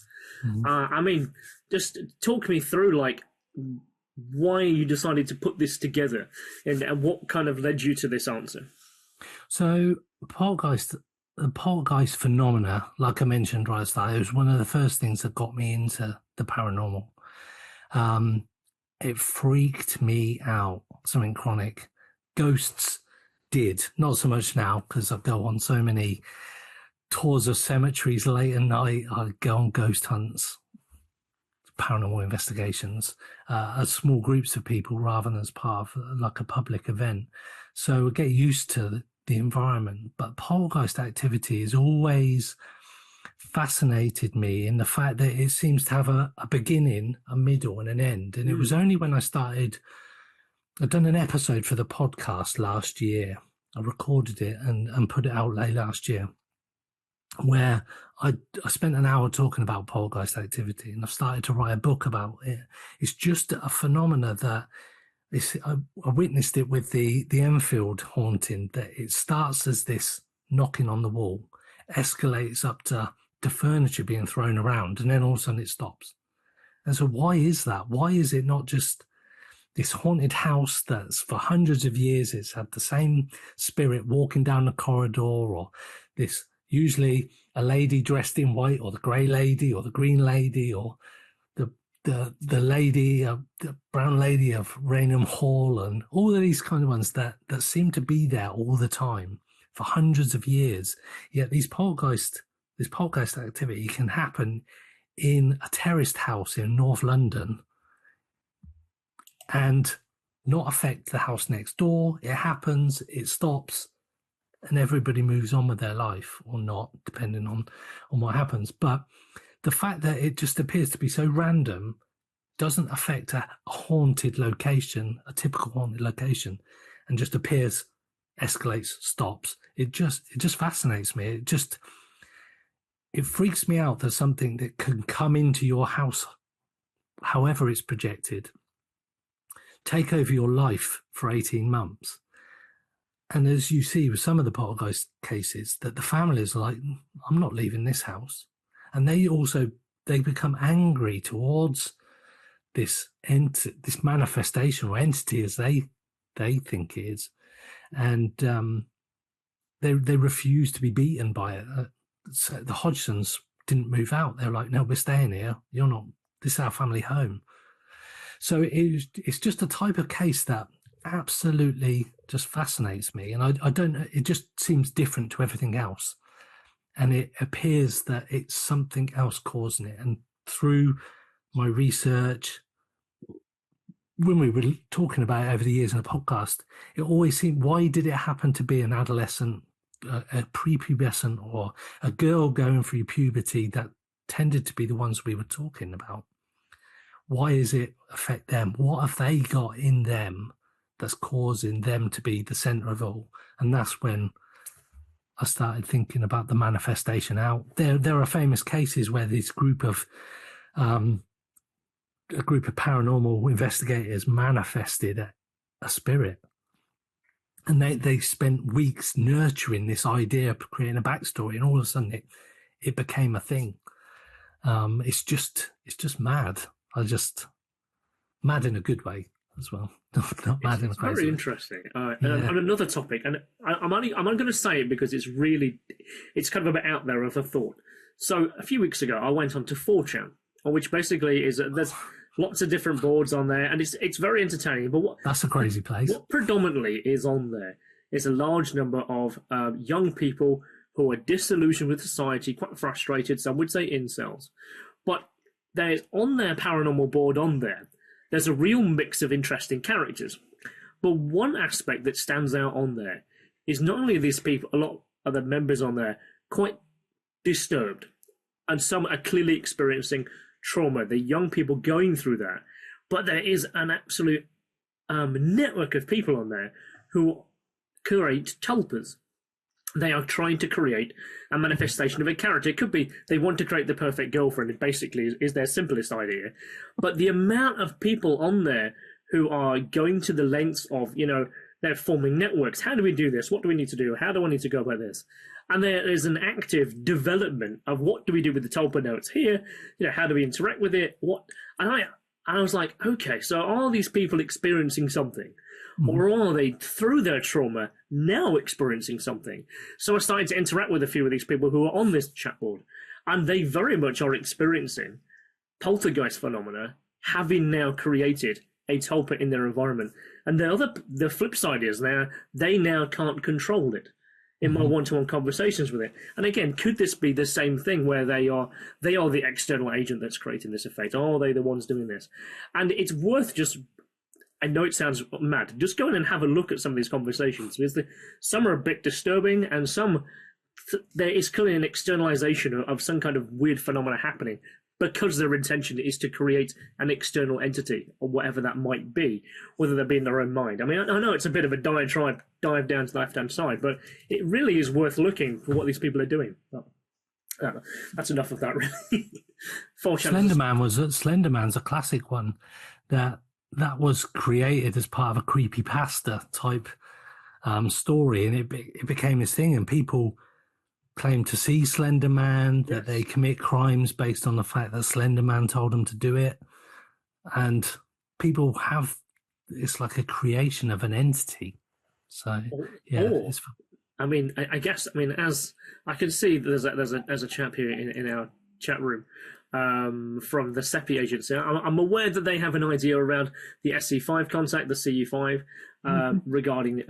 I mean, just talk me through why you decided to put this together and what kind of led you to this answer. So the poltergeist phenomena, like I mentioned right at the start, it was one of the first things that got me into the paranormal. It freaked me out, something chronic. Ghosts did, not so much now, because I go on so many tours of cemeteries late at night. I go on ghost hunts, paranormal investigations, as small groups of people rather than as part of a public event. So I get used to the environment. But poltergeist activity has always fascinated me in the fact that it seems to have a beginning, a middle, and an end. And it was only when I'd done an episode for the podcast last year. I recorded it and put it out late last year, where I spent an hour talking about poltergeist activity, and I've started to write a book about it. It's just a phenomena that I witnessed it with the Enfield haunting, that it starts as this knocking on the wall, escalates up to furniture being thrown around, and then all of a sudden it stops. And so why is that? Why is it not just this haunted house that's for hundreds of years, it's had the same spirit walking down the corridor, or this usually a lady dressed in white, or the grey lady, or the green lady, or the lady, the brown lady of Raynham Hall, and all of these kind of ones that seem to be there all the time for hundreds of years. Yet this poltergeist activity can happen in a terraced house in North London and not affect the house next door. It happens, it stops, and everybody moves on with their life, or not, depending on what happens. But the fact that it just appears to be so random doesn't affect a haunted location, a typical haunted location, and just appears, escalates, stops. It just fascinates me. It freaks me out that something that can come into your house, however it's projected, take over your life for 18 months. And as you see with some of the poltergeist cases, that the families are like, I'm not leaving this house. And they become angry towards this manifestation or entity, as they think it is. And they refuse to be beaten by it. So the Hodgsons didn't move out. They're like, no, we're staying here. You're not. This is our family home. So it's just a type of case that absolutely just fascinates me. And I don't know, it just seems different to everything else. And it appears that it's something else causing it. And through my research, when we were talking about it over the years in a podcast, it always seemed, why did it happen to be an adolescent, a prepubescent, or a girl going through puberty that tended to be the ones we were talking about? Why does it affect them? What have they got in them that's causing them to be the center of all? And that's when I started thinking about the manifestation out. There are famous cases where this group of paranormal investigators manifested a spirit, and they spent weeks nurturing this idea, creating a backstory, and all of a sudden it became a thing. It's just mad. Mad in a good way as well. Not mad in a crazy way. Very interesting. And another topic, and I'm only going to say it because it's kind of a bit out there of a thought. So a few weeks ago, I went on to 4chan, which basically is there's lots of different boards on there, and it's very entertaining. But that's a crazy place. What predominantly is on there is a large number of young people who are disillusioned with society, quite frustrated. Some would say incels, but there's on their paranormal board on there. There's a real mix of interesting characters. But one aspect that stands out on there is not only are these people, a lot of the members on there, quite disturbed, and some are clearly experiencing trauma, the young people going through that, but there is an absolute network of people on there who create tulpas. They are trying to create a manifestation of a character. It could be they want to create the perfect girlfriend, it basically is their simplest idea. But the amount of people on there who are going to the lengths of, they're forming networks. How do we do this? What do we need to do? How do I need to go about this? And there is an active development of what do we do with the tulpa notes here? How do we interact with it? And I was like, okay, so are these people experiencing something? Or are they, through their trauma, now experiencing something? So I started to interact with a few of these people who are on this chat board, and they very much are experiencing poltergeist phenomena, having now created a tulpa in their environment. And the flip side is they now can't control it in my one-to-one conversations with it. And again, could this be the same thing where they are the external agent that's creating this effect? Are they the ones doing this? And it's worth just, I know it sounds mad, just go in and have a look at some of these conversations, because some are a bit disturbing, and there is clearly an externalization of some kind of weird phenomena happening, because their intention is to create an external entity, or whatever that might be, whether they be in their own mind. I mean, I know it's a bit of a dive down to the left-hand side, but it really is worth looking for what these people are doing. That's enough of that, really. Slenderman's a classic one that was created as part of a creepypasta type story, and it became this thing, and people claim to see Slender Man, that they commit crimes based on the fact that Slender Man told them to do it. And people have, it's like a creation of an entity. So, I guess, as I can see, there's a chap here in our chat room from the SEPI agency. I'm aware that they have an idea around the SC5 contact, the CU5, regarding,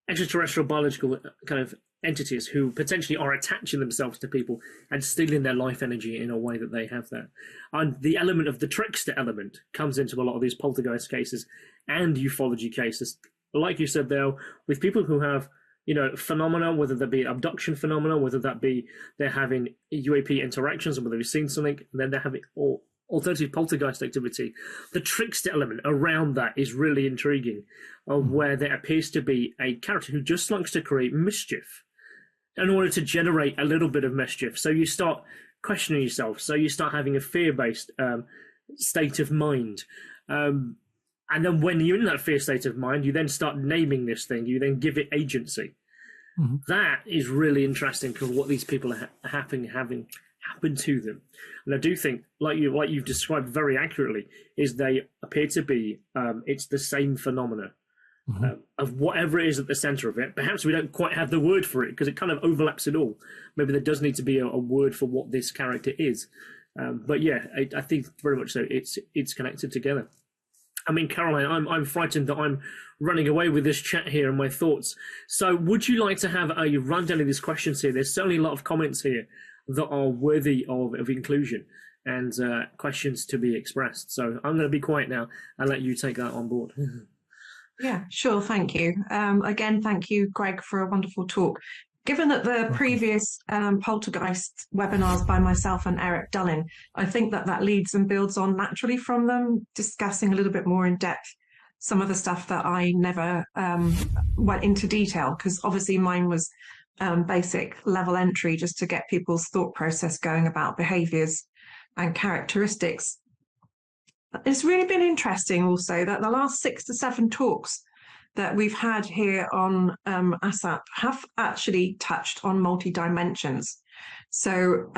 extraterrestrial biological kind of entities who potentially are attaching themselves to people and stealing their life energy in a way that they have that. And the element of the trickster element comes into a lot of these poltergeist cases and ufology cases. Like you said there, with people who have, phenomena, whether that be abduction phenomena, whether that be they're having UAP interactions, or whether they've seen something, and then they're having alternative poltergeist activity. The trickster element around that is really intriguing, where there appears to be a character who just likes to create mischief in order to generate a little bit of mischief. So you start questioning yourself. So you start having a fear-based state of mind. And then when you're in that fear state of mind, you then start naming this thing. You then give it agency. That is really interesting, because what these people are having happen to them. And I do think, like you've described very accurately, is they appear to be, it's the same phenomena of whatever it is at the center of it. Perhaps we don't quite have the word for it, because it kind of overlaps it all. Maybe there does need to be a word for what this character is. But yeah, I think very much so. It's connected together. I mean, Caroline, I'm frightened that I'm running away with this chat here and my thoughts. So would you like to have a rundown of these questions here? There's certainly a lot of comments here that are worthy of inclusion and questions to be expressed. So I'm going to be quiet now and let you take that on board. Yeah, sure. Thank you. Again, thank you, Greg, for a wonderful talk. Given that the previous Poltergeist webinars by myself and Eric Dullin, I think that leads and builds on naturally from them, discussing a little bit more in depth some of the stuff that I never went into detail, because obviously mine was basic level entry just to get people's thought process going about behaviours and characteristics. It's really been interesting also that the last 6 to 7 talks that we've had here on ASSAP have actually touched on multi-dimensions. So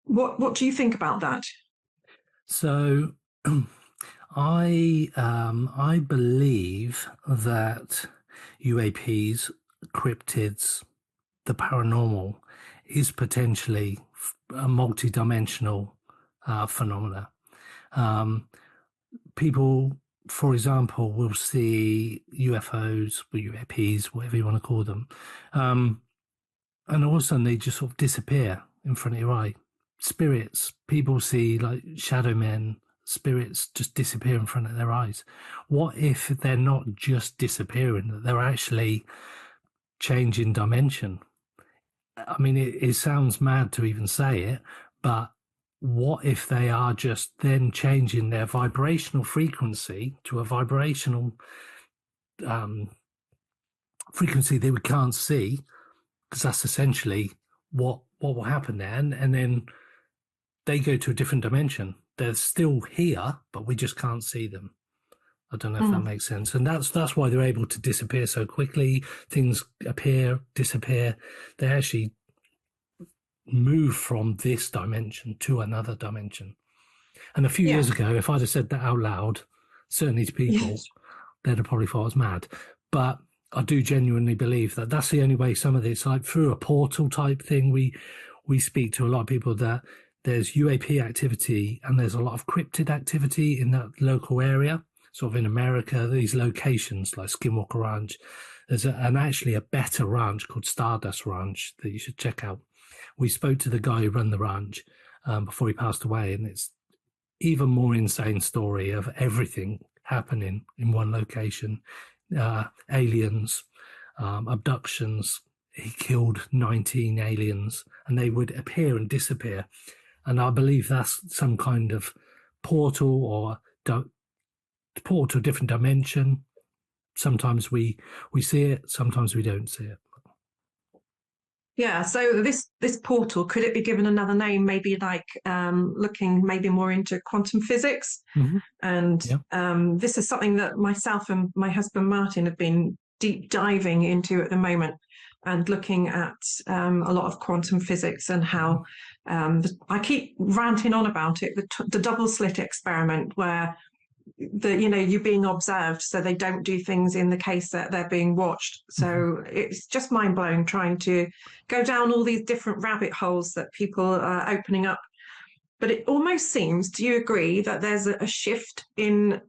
what do you think about that? So I believe that UAPs, cryptids, the paranormal is potentially a multi-dimensional phenomena. People, for example, will see UFOs or UAPs, whatever you want to call them, and all of a sudden they just sort of disappear in front of your eye. Spirits, people see like shadow men, spirits just disappear in front of their eyes. What if they're not just disappearing, that they're actually changing dimension? I mean, it sounds mad to even say it, but what if they are just then changing their vibrational frequency to a vibrational frequency that we can't see? Because that's essentially what will happen there. And then they go to a different dimension. They're still here, but we just can't see them. I don't know if that makes sense. And that's why they're able to disappear so quickly. Things appear, disappear. They actually move from this dimension to another dimension. And a few years ago, if I'd have said that out loud, certainly to people, they'd have probably thought I was mad. But I do genuinely believe that that's the only way some of this, like through a portal type thing, we speak to a lot of people that there's UAP activity and there's a lot of cryptid activity in that local area. Sort of in America, these locations like Skinwalker Ranch, there's actually a better ranch called Stardust Ranch that you should check out. We spoke to the guy who ran the ranch before he passed away, and it's even more insane story of everything happening in one location. Aliens, abductions. He killed 19 aliens, and they would appear and disappear. And I believe that's some kind of portal or portal to a different dimension. Sometimes we see it, sometimes we don't see it. Yeah, so this portal, could it be given another name, maybe like looking maybe more into quantum physics? And this is something that myself and my husband Martin have been deep diving into at the moment, and looking at a lot of quantum physics and how I keep ranting on about it, the double slit experiment, where you're being observed, so they don't do things in the case that they're being watched. So it's just mind-blowing trying to go down all these different rabbit holes that people are opening up. But it almost seems, do you agree that there's a shift in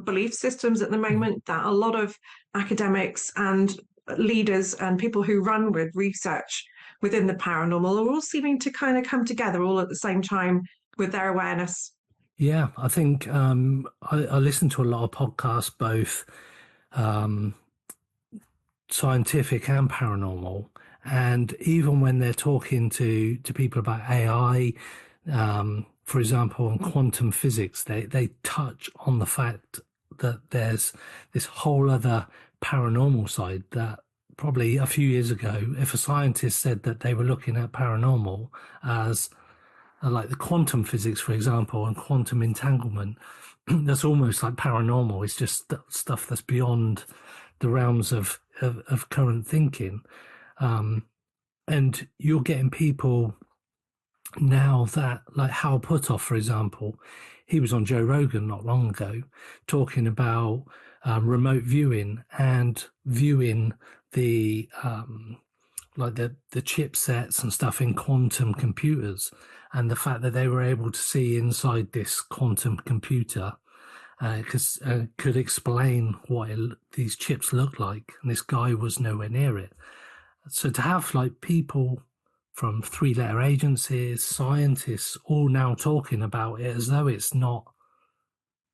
belief systems at the moment, that a lot of academics and leaders and people who run with research within the paranormal are all seeming to kind of come together all at the same time with their awareness? Yeah, I think I listen to a lot of podcasts, both scientific and paranormal. And even when they're talking to people about AI, for example, and quantum physics, they touch on the fact that there's this whole other paranormal side that probably a few years ago, if a scientist said that they were looking at paranormal as like the quantum physics, for example, and quantum entanglement, that's almost like paranormal. It's just stuff that's beyond the realms of current thinking. And you're getting people now that, like Hal Puthoff, for example, he was on Joe Rogan not long ago talking about remote viewing and viewing the like the chipsets and stuff in quantum computers, and the fact that they were able to see inside this quantum computer could explain what these chips look like, and this guy was nowhere near it. So to have like people from three-letter agencies, scientists, all now talking about it as though it's not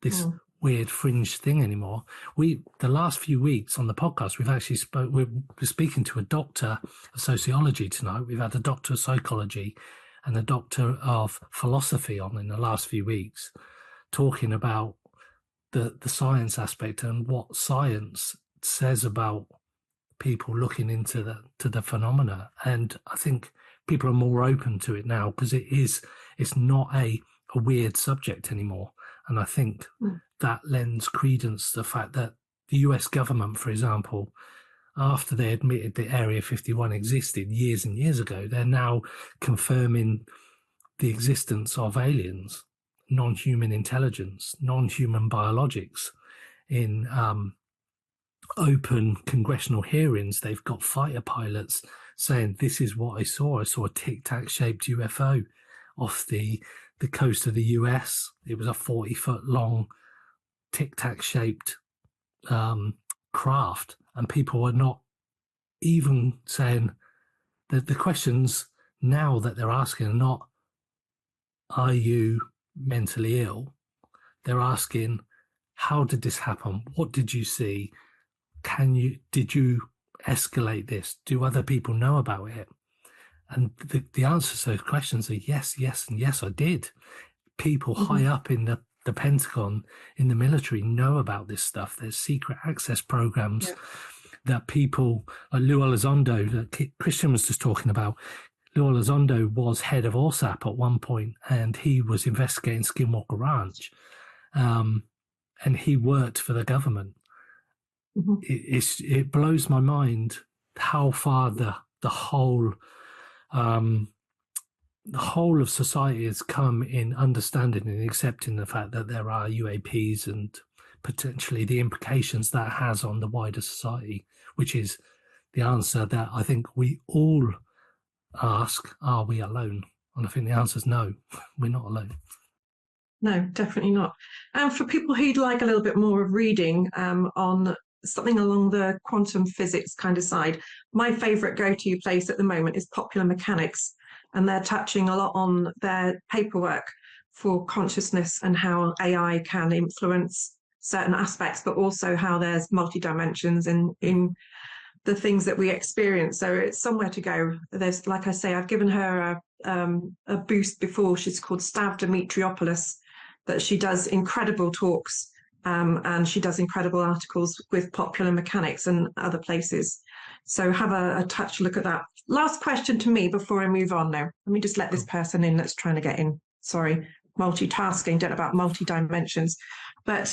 this weird fringe thing anymore. The last few weeks on the podcast, we've actually we're speaking to a doctor of sociology tonight. We've had a doctor of psychology and a doctor of philosophy on in the last few weeks, talking about the science aspect and what science says about people looking into the phenomena. And I think people are more open to it now because it's not a weird subject anymore. And I think that lends credence to the fact that the US government, for example, after they admitted that Area 51 existed years and years ago, they're now confirming the existence of aliens, non-human intelligence, non-human biologics. In open congressional hearings, they've got fighter pilots saying, this is what I saw. I saw a tic-tac shaped UFO off the coast of the US. It was a 40-foot long tic-tac shaped craft, and people are not even saying that the questions now that they're asking are not, are you mentally ill? They're asking, how did this happen? What did you see? Did you escalate this? Do other people know about it? And the answers to those questions are yes, yes, and yes, I did. People high up in the Pentagon, in the military, know about this stuff. There's secret access programs that people like Lou Elizondo, that Kristian was just talking about. Lou Elizondo was head of ASSAP at one point, and he was investigating Skinwalker Ranch, and he worked for the government. It blows my mind how far the whole of society has come in understanding and accepting the fact that there are UAPs and potentially the implications that has on the wider society, which is the answer that I think we all ask, are we alone? And I think the answer is no, we're not alone. No, definitely not. And for people who'd like a little bit more of reading on something along the quantum physics kind of side, my favourite go-to place at the moment is Popular Mechanics, and they're touching a lot on their paperwork for consciousness and how AI can influence certain aspects, but also how there's multi-dimensions in the things that we experience. So it's somewhere to go. There's, like I say, I've given her a boost before. She's called Stav Dimitriopoulos, that she does incredible talks and she does incredible articles with Popular Mechanics and other places. So have a touch look at that. Last question to me before I move on now. Let me just let this person in that's trying to get in. Sorry, multitasking, don't know about multi-dimensions. But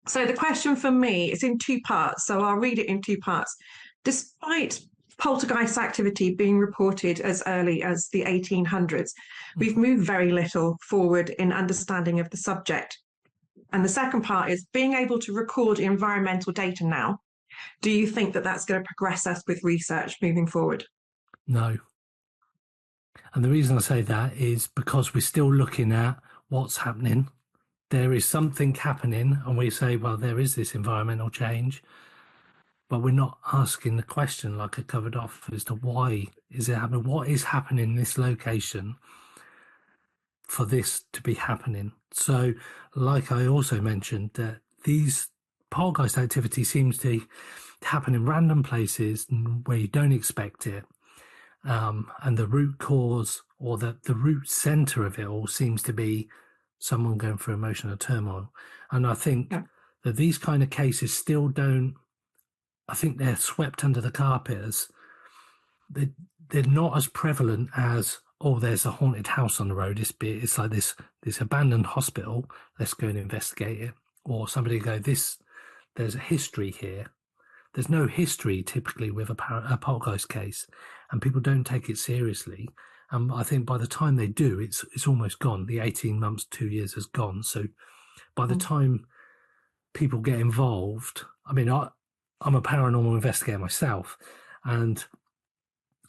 so the question for me is in two parts, so I'll read it in two parts. Despite poltergeist activity being reported as early as the 1800s, we've moved very little forward in understanding of the subject. And the second part is being able to record environmental data now. Do you think that that's going to progress us with research moving forward? No. And the reason I say that is because we're still looking at what's happening. There is something happening, and we say, well, there is this environmental change, but we're not asking the question, like I covered off, as to why is it happening? What is happening in this location for this to be happening? So, like I also mentioned, that these poltergeist activity seems to happen in random places where you don't expect it. And the root cause or the root center of it all seems to be someone going through emotional turmoil. And I think that these kind of cases still don't, I think they're swept under the carpet as they're not as prevalent as, oh, there's a haunted house on the road. It's like this abandoned hospital. Let's go and investigate it. Or somebody go, there's a history here. There's no history typically with a poltergeist case, and people don't take it seriously. I think by the time they do, it's almost gone. The 18 months, 2 years has gone. So by the time people get involved, I mean, I'm a paranormal investigator myself, and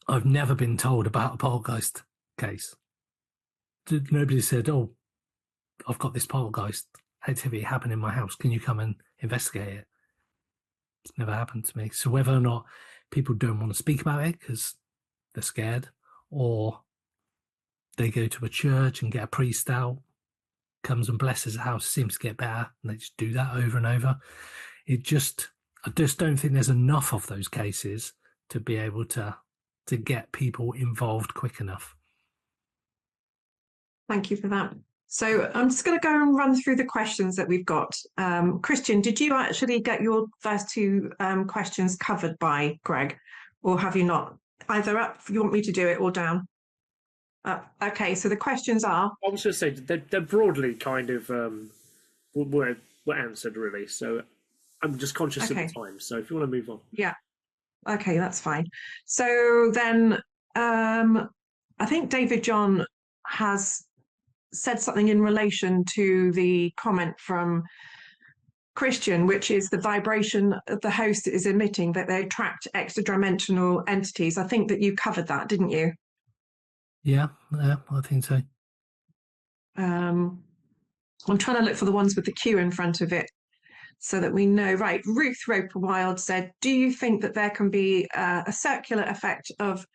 I've never been told about a poltergeist case. Nobody said, oh, I've got this poltergeist activity happening in my house. Can you come and investigate it? It's never happened to me. So whether or not people don't want to speak about it because they're scared, or they go to a church and get a priest out, comes and blesses the house, seems to get better, and they just do that over and over. I just don't think there's enough of those cases to be able to get people involved quick enough. Thank you for that. So I'm just going to go and run through the questions that we've got. Kristian, did you actually get your first two questions covered by Greg, or have you not? Either up, if you want me to do it, or down. Okay, so the questions are... I was just saying, they're broadly kind of were answered, really. So I'm just conscious of the time. So if you want to move on. Yeah. Okay, that's fine. So then I think David John has said something in relation to the comment from Kristian, which is the vibration of the host is emitting, that they attract extra-dimensional entities. I think that you covered that, didn't you? Yeah, I think so. I'm trying to look for the ones with the Q in front of it so that we know. Right, Ruth Roper Wild said, do you think that there can be a circular effect of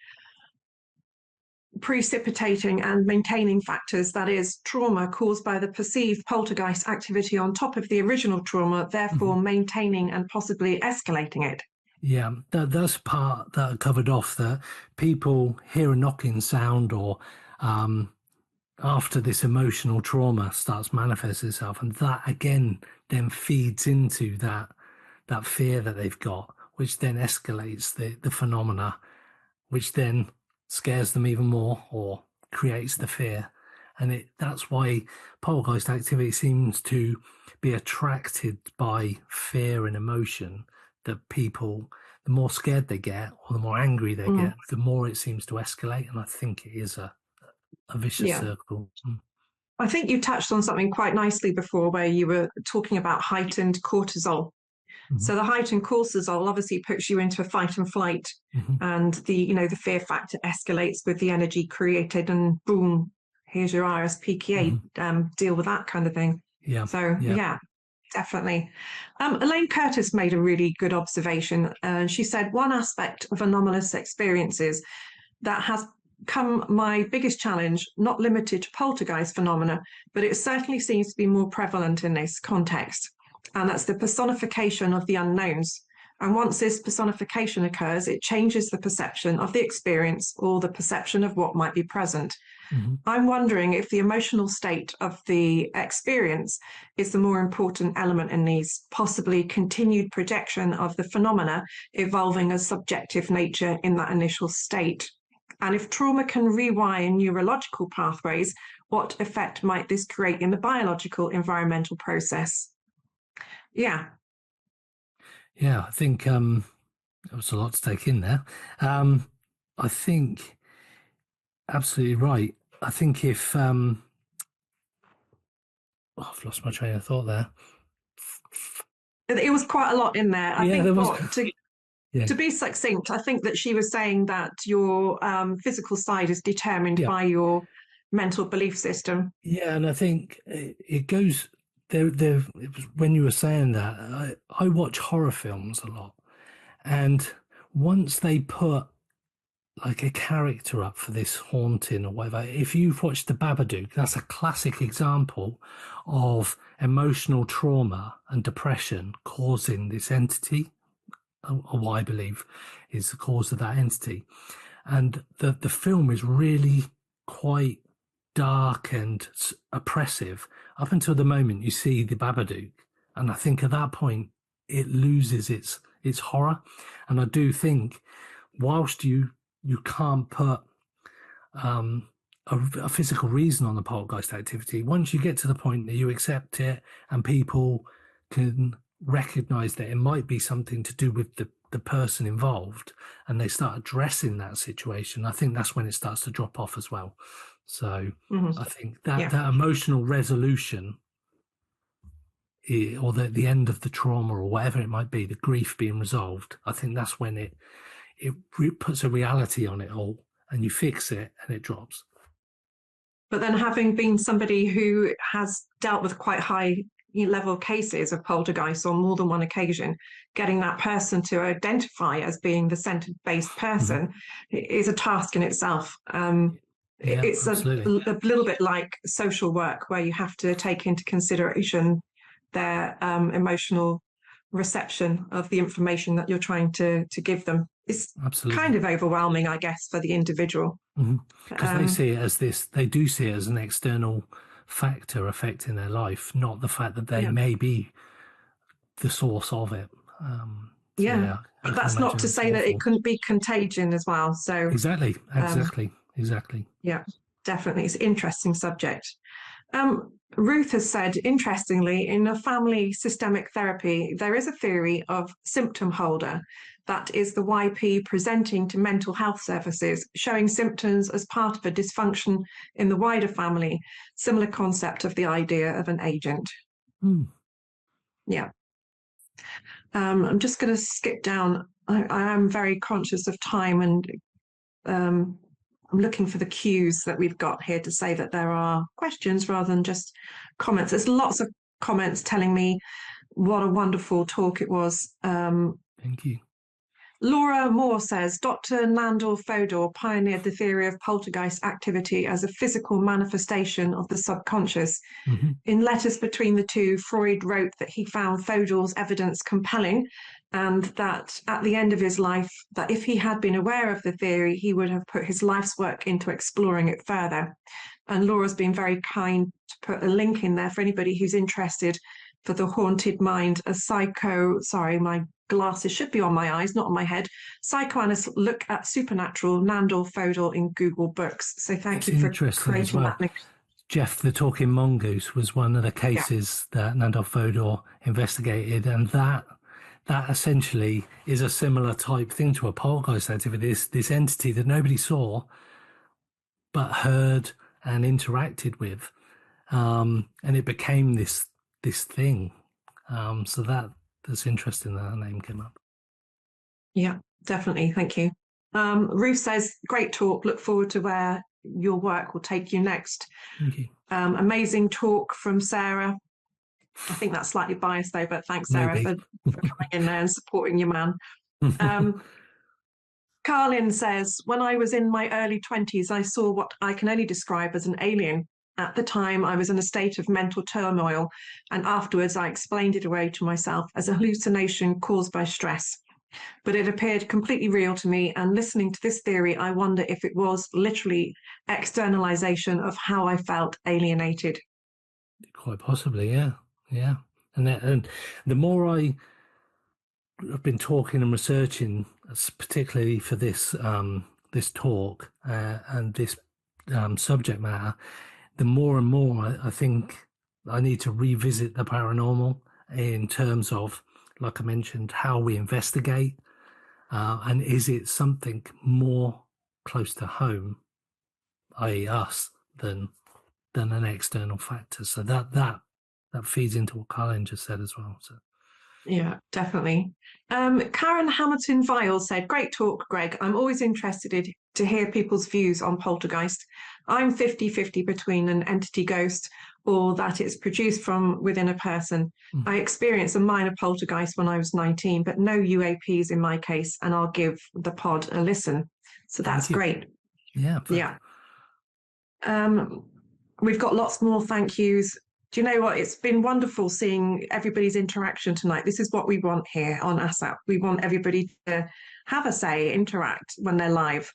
precipitating and maintaining factors, that is, trauma caused by the perceived poltergeist activity on top of the original trauma, therefore maintaining and possibly escalating it? Yeah, that's part that I covered off, that people hear a knocking sound, or after this emotional trauma starts manifesting itself, and that again then feeds into that fear that they've got, which then escalates the phenomena, which then scares them even more or creates the fear. And that's why poltergeist activity seems to be attracted by fear and emotion, that people, the more scared they get or the more angry they get, the more it seems to escalate. And I think it is a vicious circle. I think you touched on something quite nicely before, where you were talking about heightened cortisol. So the heightened cortisol obviously puts you into a fight and flight, and the fear factor escalates with the energy created, and boom, here's your RSPCA, deal with that kind of thing. Yeah. So yeah, definitely. Elaine Curtis made a really good observation. She said, one aspect of anomalous experiences that has become my biggest challenge, not limited to poltergeist phenomena, but it certainly seems to be more prevalent in this context. And that's the personification of the unknowns. And once this personification occurs, it changes the perception of the experience or the perception of what might be present. I'm wondering if the emotional state of the experience is the more important element in these, possibly continued projection of the phenomena evolving as subjective nature in that initial state. And if trauma can rewire neurological pathways, what effect might this create in the biological environmental process? Yeah, I think there was a lot to take in there. I think absolutely right. I think if I've lost my train of thought there. It was quite a lot in there. I think there was. To be succinct, I think that she was saying that your physical side is determined by your mental belief system. Yeah, and I think it goes there. It was when you were saying that, I watch horror films a lot, and once they put like a character up for this haunting or whatever, if you've watched The Babadook, that's a classic example of emotional trauma and depression causing this entity, or what I believe is the cause of that entity. And the film is really quite dark and oppressive up until the moment you see The Babadook. And I think at that point it loses its horror. And I do think whilst you can't put a physical reason on the poltergeist activity, once you get to the point that you accept it and people can recognize that it might be something to do with the person involved, and they start addressing that situation, I think that's when it starts to drop off as well. So I think that emotional resolution, or the end of the trauma or whatever it might be, the grief being resolved, I think that's when it puts a reality on it all, and you fix it and it drops. But then, having been somebody who has dealt with quite high level cases of poltergeist on more than one occasion, getting that person to identify as being the centered-based person is a task in itself. It's a little bit like social work, where you have to take into consideration their emotional reception of the information that you're trying to give them. It's kind of overwhelming, I guess, for the individual. Because they see it as they do see it as an external factor affecting their life, not the fact that they may be the source of it. But that's not to say that it couldn't be contagion as well. So exactly. Yeah, definitely. It's an interesting subject. Ruth has said, interestingly, in a family systemic therapy, there is a theory of symptom holder. That is the YP presenting to mental health services, showing symptoms as part of a dysfunction in the wider family. Similar concept of the idea of an agent. Yeah. I'm just going to skip down. I am very conscious of time, and I'm looking for the cues that we've got here to say that there are questions rather than just comments. There's lots of comments telling me what a wonderful talk it was. Thank you. Laura Moore says, Dr. Nandor Fodor pioneered the theory of poltergeist activity as a physical manifestation of the subconscious. In Letters Between the Two, Freud wrote that he found Fodor's evidence compelling, and that at the end of his life, that if he had been aware of the theory, he would have put his life's work into exploring it further. And Laura's been very kind to put a link in there for anybody who's interested for The Haunted Mind, sorry, my glasses should be on my eyes, not on my head. Psychoanalyst look at supernatural, Nandor Fodor in Google Books. So thank you for creating that link. Jeff, the Talking Mongoose was one of the cases that Nandor Fodor investigated, and that essentially is a similar type thing to a poltergeist activity. This entity that nobody saw, but heard and interacted with, and it became this thing. So that's interesting that name came up. Yeah, definitely. Thank you. Ruth says, great talk. Look forward to where your work will take you next. Thank you. Amazing talk from Sarah. I think that's slightly biased though, but thanks, Sarah, for coming in there and supporting your man. Carlin says, when I was in my early 20s, I saw what I can only describe as an alien. At the time, I was in a state of mental turmoil, and afterwards I explained it away to myself as a hallucination caused by stress. But it appeared completely real to me, and listening to this theory, I wonder if it was literally externalization of how I felt alienated. Quite possibly, yeah. And the more I've been talking and researching, particularly for this this talk and this subject matter, the more and more I think I need to revisit the paranormal in terms of, like I mentioned, how we investigate, and is it something more close to home, i.e. us, than an external factor. So that feeds into what Colin just said as well. So yeah, definitely. Karen Hamilton Vile said, great talk, Greg. I'm always interested to hear people's views on poltergeist. I'm 50-50 between an entity ghost or that it's produced from within a person. I experienced a minor poltergeist when I was 19, but no UAPs in my case, and I'll give the pod a listen. So that's great. Yeah. We've got lots more thank yous. Do you know what? It's been wonderful seeing everybody's interaction tonight. This is what we want here on ASSAP. We want everybody to have a say, interact when they're live.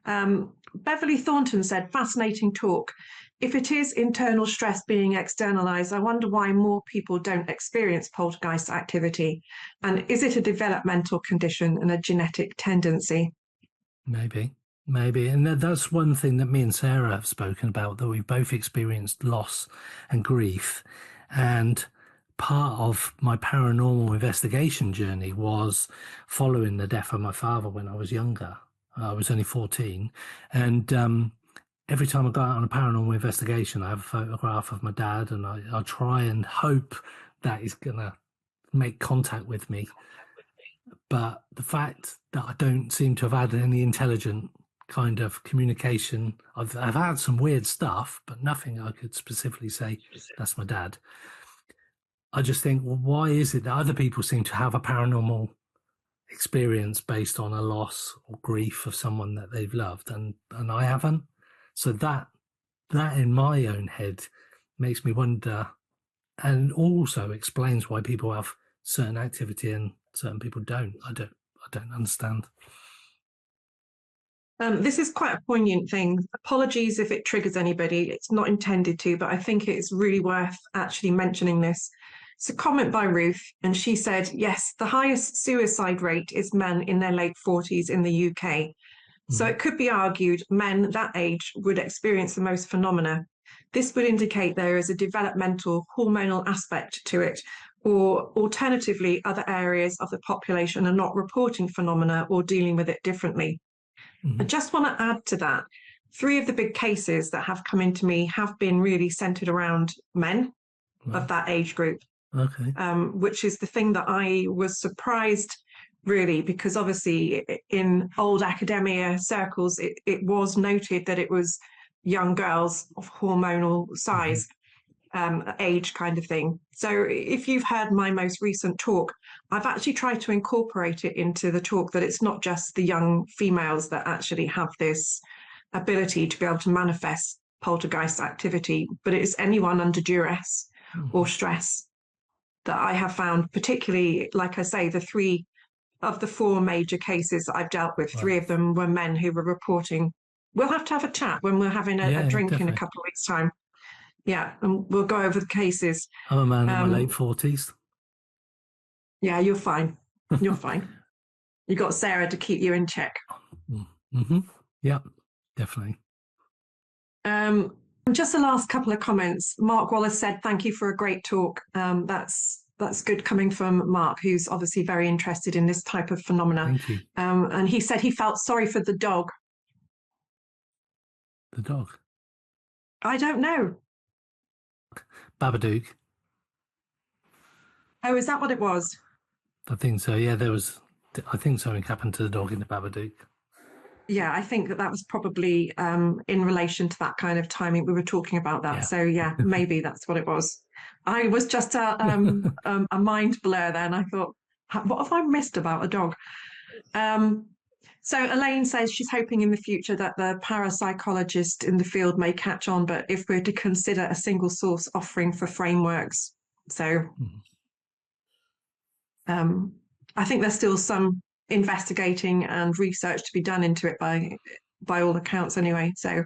Beverly Thornton said, fascinating talk. If it is internal stress being externalized, I wonder why more people don't experience poltergeist activity. And is it a developmental condition and a genetic tendency? Maybe. And that's one thing that me and Sarah have spoken about, that we've both experienced loss and grief. And part of my paranormal investigation journey was following the death of my father when I was younger. I was only 14. And every time I go out on a paranormal investigation, I have a photograph of my dad, and I try and hope that he's going to make contact with me. But the fact that I don't seem to have had any intelligent kind of communication, I've had some weird stuff, but nothing I could specifically say that's my dad. I just think, well, why is it that other people seem to have a paranormal experience based on a loss or grief of someone that they've loved, and I haven't? So that in my own head makes me wonder, and also explains why people have certain activity and certain people don't. I don't understand. This is quite a poignant thing. Apologies if it triggers anybody. It's not intended to, but I think it's really worth actually mentioning this. It's a comment by Ruth, and she said, yes, the highest suicide rate is men in their late 40s in the UK. So it could be argued men that age would experience the most phenomena. This would indicate there is a developmental hormonal aspect to it, or alternatively, other areas of the population are not reporting phenomena or dealing with it differently. I just want to add to that. 3 of the big cases that have come into me have been really centered around men of that age group. Okay. Which is the thing that I was surprised, really, because obviously in old academia circles, it was noted that it was young girls of hormonal size, age kind of thing. So if you've heard my most recent talk, I've actually tried to incorporate it into the talk that it's not just the young females that actually have this ability to be able to manifest poltergeist activity, but it's anyone under duress or stress. that I have found, particularly, like I say, the 3 of the 4 major cases that I've dealt with, 3 of them were men who were reporting. We'll have to have a chat when we're having a drink definitely. in a couple of weeks' time. Yeah, and we'll go over the cases. I'm a man in my late 40s. Yeah, you're fine. You're fine. You got Sarah to keep you in check. Mm-hmm. Yeah, definitely. Just the last couple of comments. Mark Wallace said, "Thank you for a great talk." That's good coming from Mark, who's obviously very interested in this type of phenomena. Thank you. And he said he felt sorry for the dog. The dog? I don't know. Babadook. Oh, is that what it was? I think so. Yeah, I think something happened to the dog in the Babadook. Yeah, I think that was probably in relation to that kind of timing. We were talking about that. Yeah. So yeah, maybe that's what it was. I was just a mind blur then. I thought, what have I missed about a dog? So Elaine says she's hoping in the future that the parapsychologist in the field may catch on, but if we're to consider a single source offering for frameworks. So I think there's still some investigating and research to be done into it by all accounts anyway. So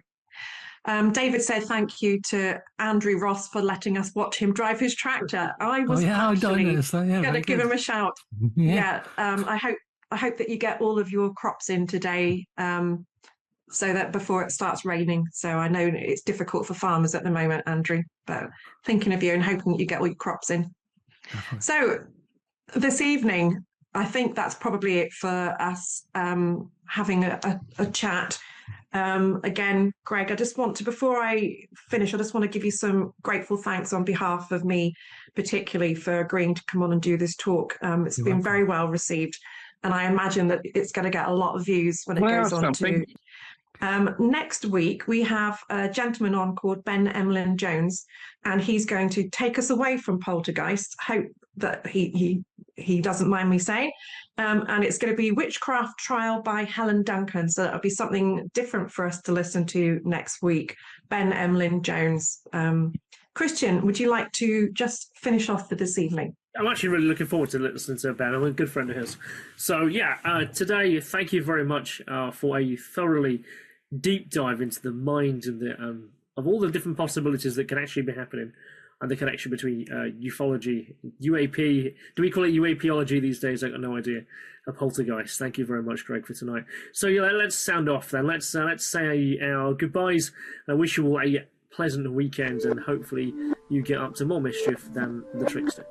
David said thank you to Andrew Ross for letting us watch him drive his tractor. I was actually going to give him a shout. I hope that you get all of your crops in today, so that before it starts raining. So I know it's difficult for farmers at the moment, Andrew, but thinking of you and hoping that you get all your crops in. So this evening, I think that's probably it for us having a chat. Again, Greg, before I finish, I just want to give you some grateful thanks on behalf of me, particularly for agreeing to come on and do this talk. It's been very well received, and I imagine that it's going to get a lot of views when it goes on to... Next week, we have a gentleman on called Ben Emlyn Jones, and he's going to take us away from Poltergeist. Hope that he doesn't mind me saying. And it's going to be Witchcraft Trial by Helen Duncan. So that'll be something different for us to listen to next week. Ben Emlyn Jones. Kristian, would you like to just finish off for this evening? I'm actually really looking forward to listening to Ben. I'm a good friend of his. So yeah, today, thank you very much for a thoroughly deep dive into the mind and of all the different possibilities that can actually be happening, and the connection between ufology, UAP. Do we call it UAPology these days? I've got no idea. A poltergeist. Thank you very much, Greg, for tonight. So yeah, let's sound off then. Let's say our goodbyes. I wish you all a pleasant weekend, and hopefully you get up to more mischief than the trickster.